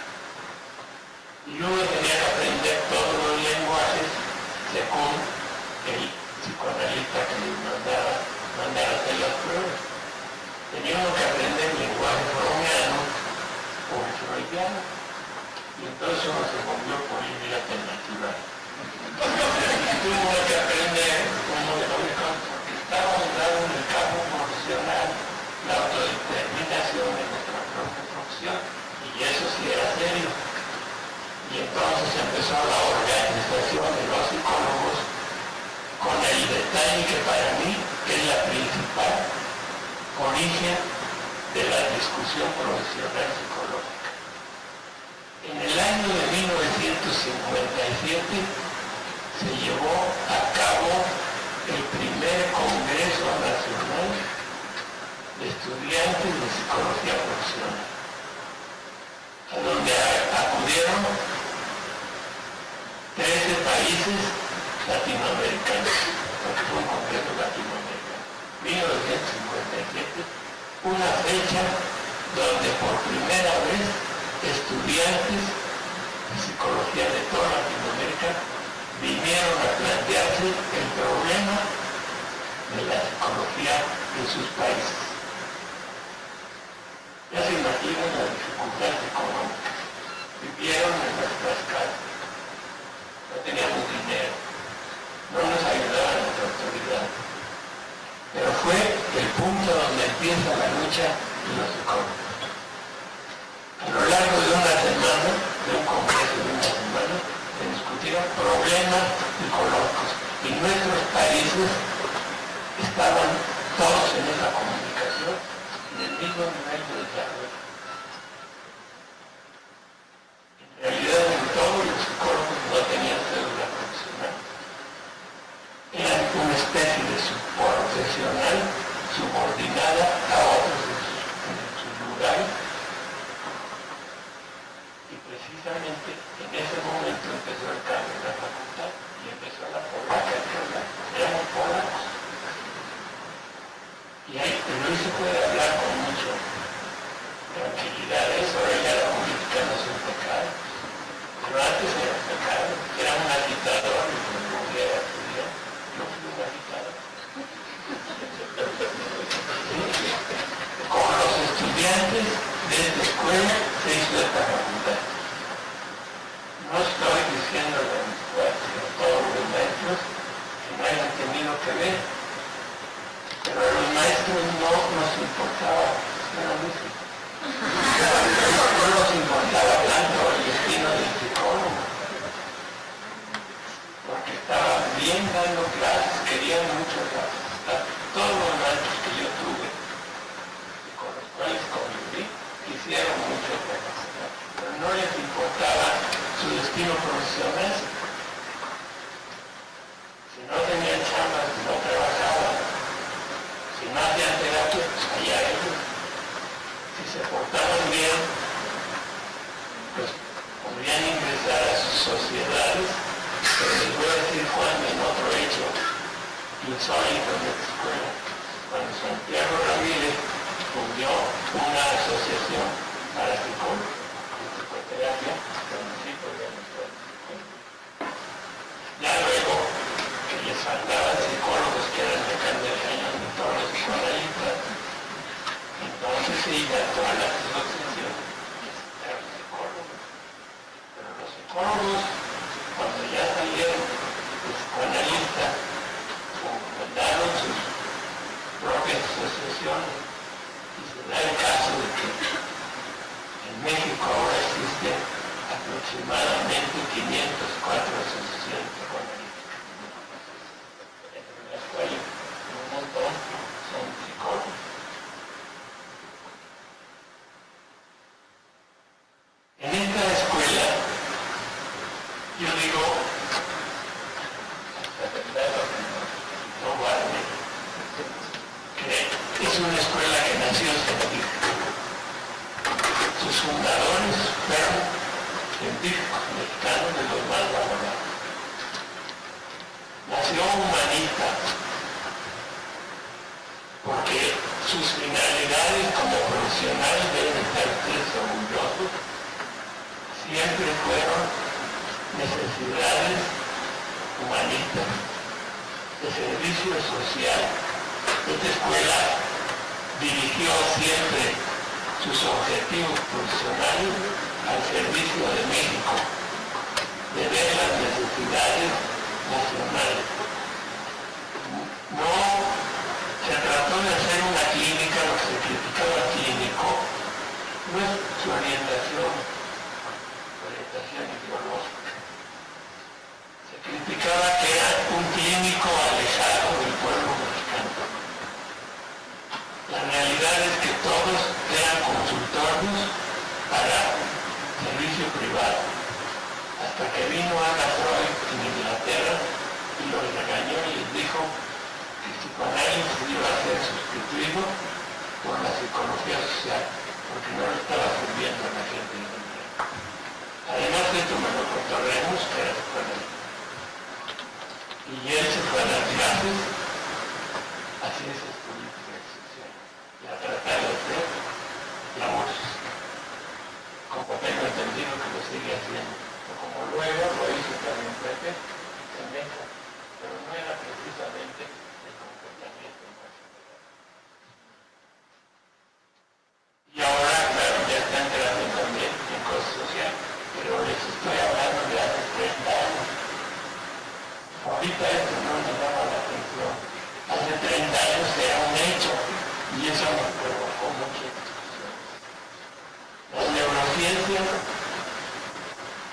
Y luego tenía que aprender todos los lenguajes según el psicoanalista que le mandara a hacer las pruebas. Tenía uno que aprender el lenguaje freudiano o el freudiano. Y entonces uno se volvió por ir alternativa. Tuvo que aprender un modelo de campo, porque estaba dado en el campo profesional la autodeterminación de nuestra propia profesión, y eso sí era serio. Y entonces empezó la organización de los psicólogos con el detalle que para mí es la principal origen de la discusión profesional psicológica. En el año de 1957 se llevó a cabo el primer Congreso Nacional de Estudiantes de Psicología Profesional, a donde acudieron 13 países latinoamericanos, porque fue un congreso latinoamericano. 1957, una fecha donde por primera vez estudiantes de psicología de toda Latinoamérica vinieron a plantearse el problema de la psicología en sus países. Ya se imaginan las dificultades económicas. Vivieron en nuestras casas, no teníamos dinero, no nos ayudaban las autoridades. Pero fue el punto donde empieza la lucha de los psicólogos. A lo largo de una semana, de un congreso de una semana, se discutieron problemas psicológicos y nuestros países estaban todos en esa comunicación en el mismo nivel de desarrollo. En realidad, en todos los psicólogos no tenían cédula profesional. Eran una especie de subprofesional subordinada a otros en sus lugares. Y precisamente en ese momento empezó el cambio en la facultad y empezó la polaca, éramos polacos. Y ahí, pero hoy se puede hablar con mucha tranquilidad de eso, ahora ya la política no es un pecado. Pero antes era un pecado, era un agitador y me volvía a estudiar. Yo fui un agitador. Con los estudiantes de esta escuela se hizo esta facultad. No estoy diciendo a todos los maestros que no hayan tenido que ver, pero a los maestros no nos importaba la música. No nos importaba tanto el destino del psicólogo, porque estaban bien también dando clases, querían mucho clases. Todos los maestros que yo tuve y con los cuales conviví, quisieron mucho capacitar, pero no les importaba su destino profesional. Si no tenían chamba, si no trabajaban, si no hacían terapia, pues allá ellos. Si se portaban bien, pues podrían ingresar a sus sociedades. Pero les voy a decir, Juan, en otro hecho insólito en esta escuela, cuando Santiago Ramírez fundió una asociación para psicólogos de psicoterapia, el municipio de la escuela. Ya luego que les faltaban psicólogos que eran de Candelcañón de todos los psicoanalistas, entonces se iba toda la asociación necesitaron psicólogos. Pero los psicólogos, cuando ya salieron los psicoanalistas, fundaron sus propias asociaciones, y se da el caso de que en México ahora existen aproximadamente 504 asociaciones psicoanalíticas. Entre las cuales un montón son psicólogos. En esta escuela, yo digo, no guarde, que es una escuela que nació científica. Sus fundadores fueron científicos mexicanos de los más valorados. Nació humanista porque sus finalidades como profesionales deben estar ustedes orgullosos, siempre fueron necesidades humanistas, de servicio social. Esta escuela dirigió siempre sus objetivos profesionales al servicio de México, de ver las necesidades nacionales. No se trató de hacer una clínica, lo que se criticaba al clínico no es su orientación ideológica. Se criticaba que era un clínico alejado del pueblo mexicano. La realidad es que todos eran consultorios para servicio privado, hasta que vino Ana Freud en Inglaterra y los regañó y les dijo que el psicoanálisis iba a ser sustituido por la psicología social, porque no le estaba sirviendo a la gente de Inglaterra. Además de esto me lo cotorreamos, que era psicoanalista. Y él se fue a las clases a ciencias políticas y sociales, y a tratar de hacer la voz. Como tengo entendido que lo sigue haciendo, o como luego lo hizo también Pepe en México, pero no era precisamente el comportamiento más general. Y ahora, claro, ya está entrando también en cosas sociales, pero les estoy hablando de hace 30 años. Ahorita esto no me llama la atención. Hace 30 años era un hecho y eso nos provocó muchas discusiones. Las neurociencias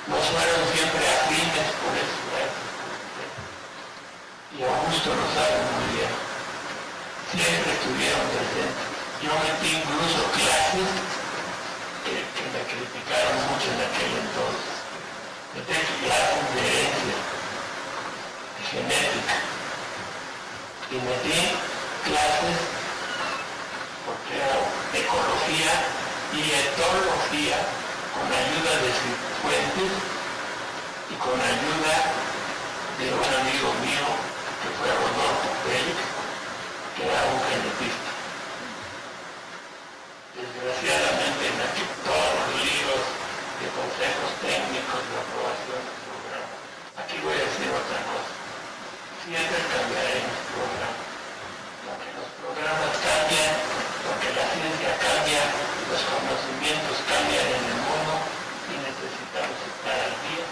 no fueron siempre afines por eso, y Augusto lo sabe muy bien. Siempre estuvieron presentes. Yo metí incluso clases que me criticaron mucho en aquel entonces. Metí clases de herencia, de genética, y metí clases porque era ecología y etología con ayuda de fuentes y con ayuda de un amigo mío que fue Rodolfo Félix, que era un genetista. Desgraciadamente en aquí todos los libros de consejos técnicos de aprobación del programa. Aquí voy a decir otra cosa. Siempre cambiaremos programas. Porque los programas cambian, porque la ciencia cambia, los conocimientos cambian en el mundo y necesitamos estar al día.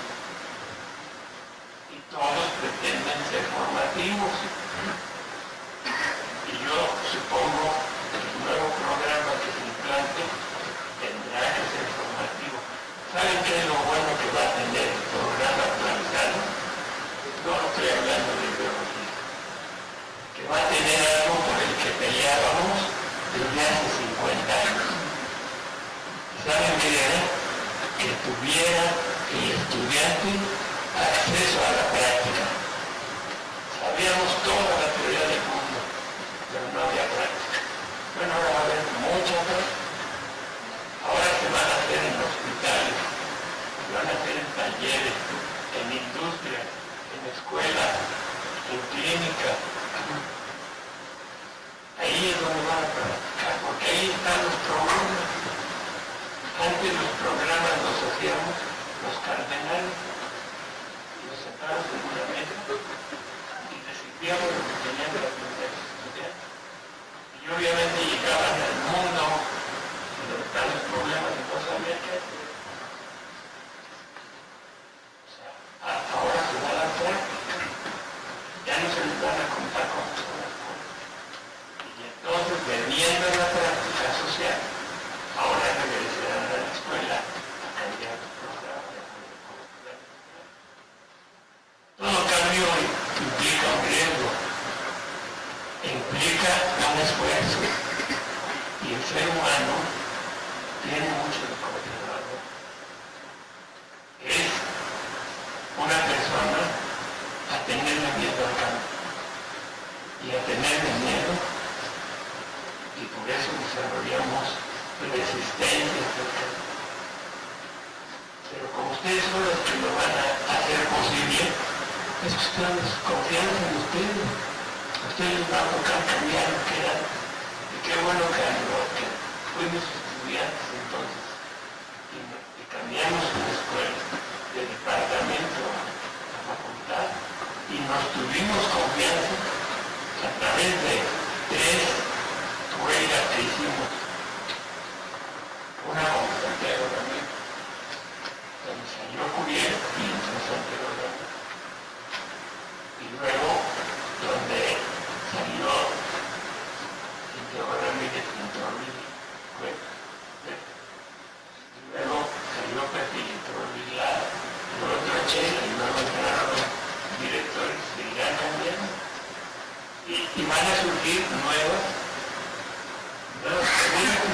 Y todos pretenden ser formativos. Y yo supongo que el nuevo programa que se implante tendrá que ser formativo. ¿Saben qué es lo bueno que va a tener el programa plantano? No estoy hablando de desde hace 50 años. ¿Saben qué era? Que tuviera el estudiante acceso a la práctica. Sabíamos toda la teoría del mundo, pero no había práctica. Bueno, ahora va a haber mucha práctica. Ahora se van a hacer en hospitales, se van a hacer en talleres, en industrias, en escuelas, en clínicas. Ahí es donde van a practicar, porque ahí están los problemas. Antes los programas los hacíamos los cardenales, los sentábamos en una mesa y decidíamos lo que tenían que aprender los estudiantes. Y obviamente llegaban al mundo donde están los problemas y no sabían qué hacer. O sea, ahora se da la práctica. Ya no se les van a contar cómo son las cosas. Y entonces, debiendo la práctica social, ahora regresarán a la escuela a cambiar los programas de acuerdo con los planes. Todo cambio implica un riesgo, implica un esfuerzo, y el ser humano tiene mucho de conservador. Es una persona a tenerle miedo al cambio, y a tenerle miedo, y por eso desarrollamos resistencia. Pero como ustedes son los que lo van a hacer posible, es que ustedes confían en ustedes. Ustedes les va a tocar cambiar lo que era. Y qué bueno que fuimos estudiantes entonces. Y cambiamos una escuela de departamento a facultad. Y nos tuvimos confianza a través de 3 huelgas que hicimos. Una con Santiago Ramírez, donde salió Curiel y entró Santiago Ramírez. Y luego, donde salió Santiago Ramírez y entró Luis Cueva. Y luego salió Pepe y entró Luis Lara. Y luego entró Chela y luego entraron directores que irán cambiando. Y van a surgir nuevas ideologías.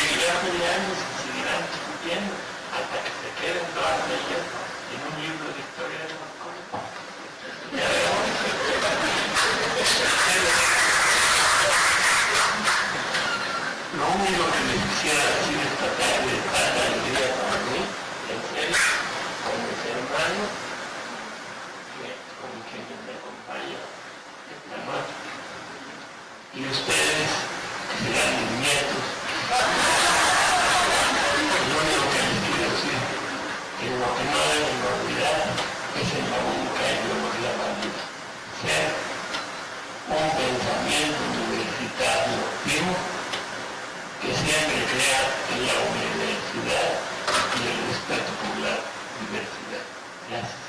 Seguirán peleando y seguirán discutiendo hasta que se queden todas ellas en un libro de historia de los colegios. Ya veremos. Lo único que les quisiera decir esta tarde es tanta alegría para mí, en serio, con mis hermanos, con quienes me acompañan esta noche. Y ustedes, que serán mis nietos, lo único que les quiero decir, que lo que no deben olvidar es en la única ideología válida, ser un pensamiento universitario activo que siempre crea en la universidad y el respeto por la diversidad. Gracias.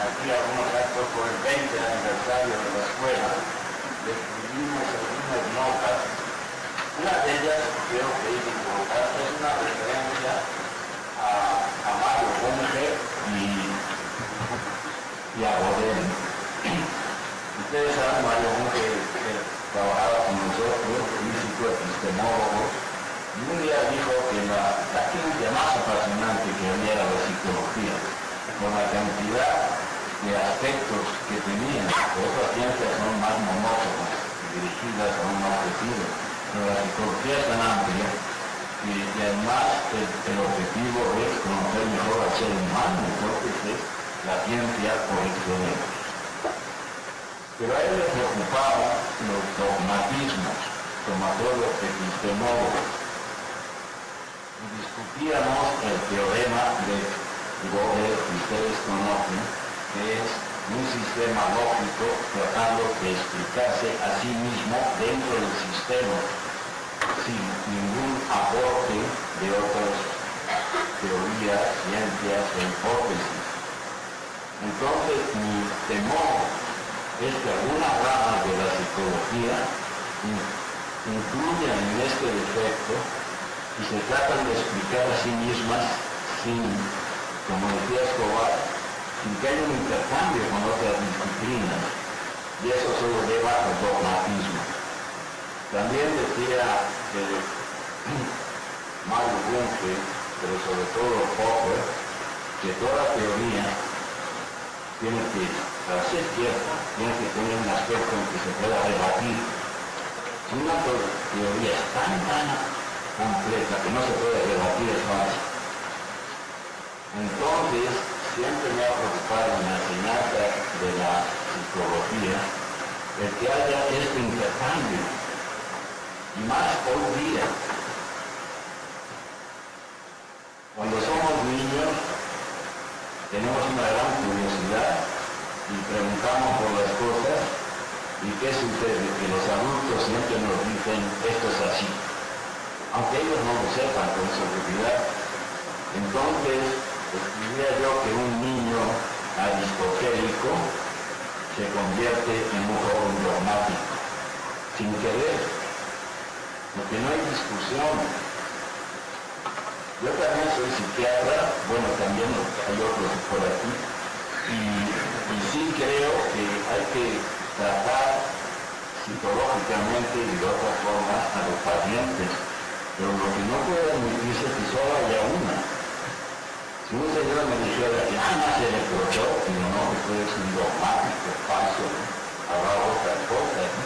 Aquí algunos actos por el 20 aniversario de la escuela, le escribimos algunas notas. Una de ellas, creo que es importante, es una referencia a Mario Bunge y a Godel. Ustedes saben, Mario Bunge trabajaba con nosotros, físico, epistemólogo, y un día dijo que la ciencia más apasionante que había era la psicología, con la cantidad de aspectos que tenían. Otras ciencias son más monótonas, dirigidas a un objetivo, pero la psicología es tan amplia y además el objetivo es conocer mejor al ser humano, entonces es la ciencia por excelencia. Pero a él le preocupaban los dogmatismos, como a todos los epistemólogos. Y discutíamos el teorema de Gödel, que ustedes conocen, que es un sistema lógico tratando de explicarse a sí mismo dentro del sistema, sin ningún aporte de otras teorías, ciencias o hipótesis. Entonces, mi temor es que algunas ramas de la psicología incluyan en este defecto y se tratan de explicar a sí mismas sin, como decía Escobar, sin que haya un intercambio con otras disciplinas, y eso solo lleva al dogmatismo. También decía Mario Bunge, pero sobre todo Popper, que toda teoría tiene que, para ser cierta, tiene que tener un aspecto en que se pueda rebatir. Si una teoría es tan completa que no se puede rebatir, es falsa. Entonces, siempre me ha preocupado en la enseñanza de la psicología el que haya este intercambio, y más hoy día. Cuando somos niños, tenemos una gran curiosidad y preguntamos por las cosas, y ¿qué sucede? Que los adultos siempre nos dicen, esto es así, aunque ellos no lo sepan con seguridad. Entonces, diría yo que un niño aristotelico se convierte en un joven dogmático, sin querer, porque no hay discusión. Yo también soy psiquiatra, bueno, también hay otros por aquí, y sí creo que hay que tratar psicológicamente y de otras formas a los pacientes, pero lo que no puede admitirse es que solo haya una. Si un señor me dijera que nada más se reprochó, digo, no, que tú eres un dogmático, falso, habrá otras cosas, ¿no?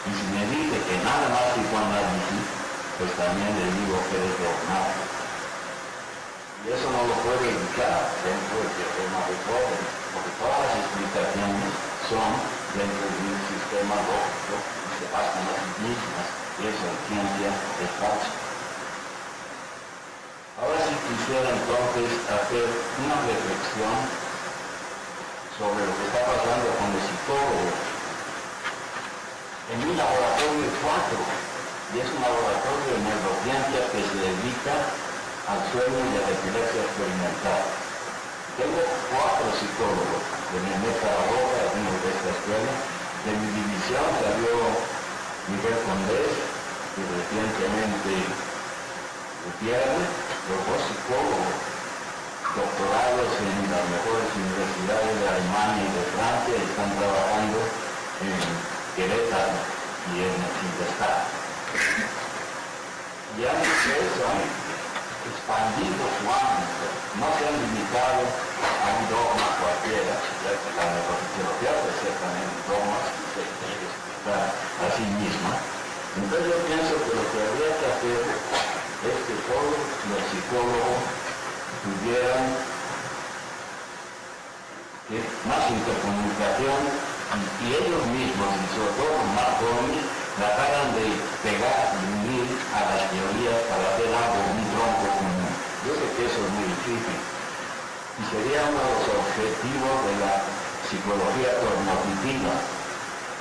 Y si me dice que nada más psicoanálisis, pues también le digo que eres dogmático. Y eso no lo puede evitar dentro del sistema de Popper, porque todas las explicaciones son dentro de un sistema lógico y se basan en las mismas, y eso en ciencia es falso. Ahora sí quisiera entonces hacer una reflexión sobre lo que está pasando con los psicólogos. En mi laboratorio hay 4, y es un laboratorio de neurociencia que se dedica al sueño y a la epilepsia experimental. Tengo 4 psicólogos de mi mesa roja, algunos de esta escuela. De mi división salió Miguel Condés y recientemente Gutiérrez, los 2 psicólogos doctorados en las mejores universidades de Alemania y de Francia y están trabajando en Querétaro y en Cinvestav. Y han hecho eso, han expandido su ámbito, no se han limitado a un dogma cualquiera, ya que la neurofisiología presenta también dogmas que se tiene que explicar a sí misma. Entonces yo pienso que lo que habría que hacer es que todos los psicólogos tuvieran más intercomunicación y ellos mismos, y sobre todo los más jóvenes, trataran de pegar y unir a las teorías para hacer algo, un tronco común. Yo sé que eso es muy difícil y sería uno de los objetivos de la psicología cognitiva.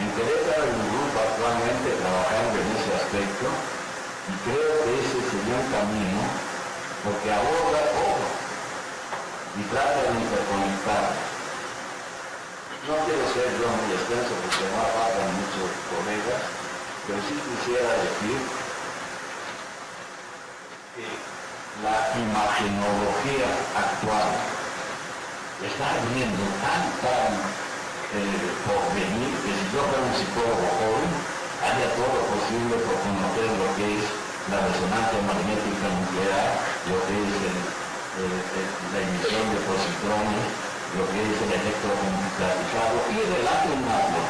En Querétaro hay un grupo actualmente trabajando en ese aspecto y creo que ese sería un camino porque aborda todo y trata de interconectar. No quiero ser yo muy extenso porque no faltan muchos colegas, pero sí quisiera decir que la imagenología actual está viendo tan por venir que si yo fuera un psicólogo joven, haría todo lo posible por conocer lo que es la resonancia magnética nuclear, lo que es la emisión de positrones, lo que es el electrocomputarizado y relacionarlo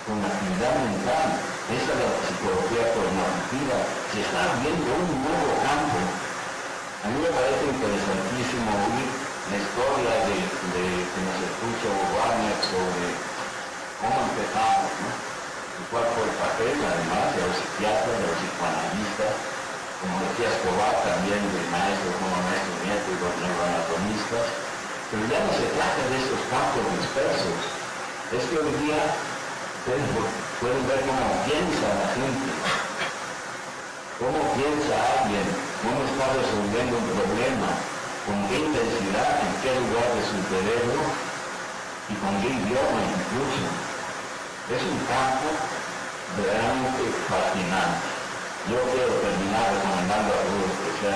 con la actividad mental. Esa es la psicología cognitiva. Se está abriendo un nuevo campo. A mí me parece interesantísimo oír la historia que nos expuso Wagner sobre cómo empezamos, ¿no? Y cuál fue el papel, además, de los psiquiatras, de los psicoanalistas, como decía Escobar, también de maestros como maestro Nieto y los neuroanatomistas. Pero ya no se trata de esos campos dispersos. Es que hoy día pueden ver cómo piensa la gente, cómo piensa alguien, cómo está resolviendo un problema, con qué intensidad, en qué lugar de su cerebro, y y con qué idioma incluso. Es un campo realmente fascinante. Yo quiero terminar recomendando a todos que sea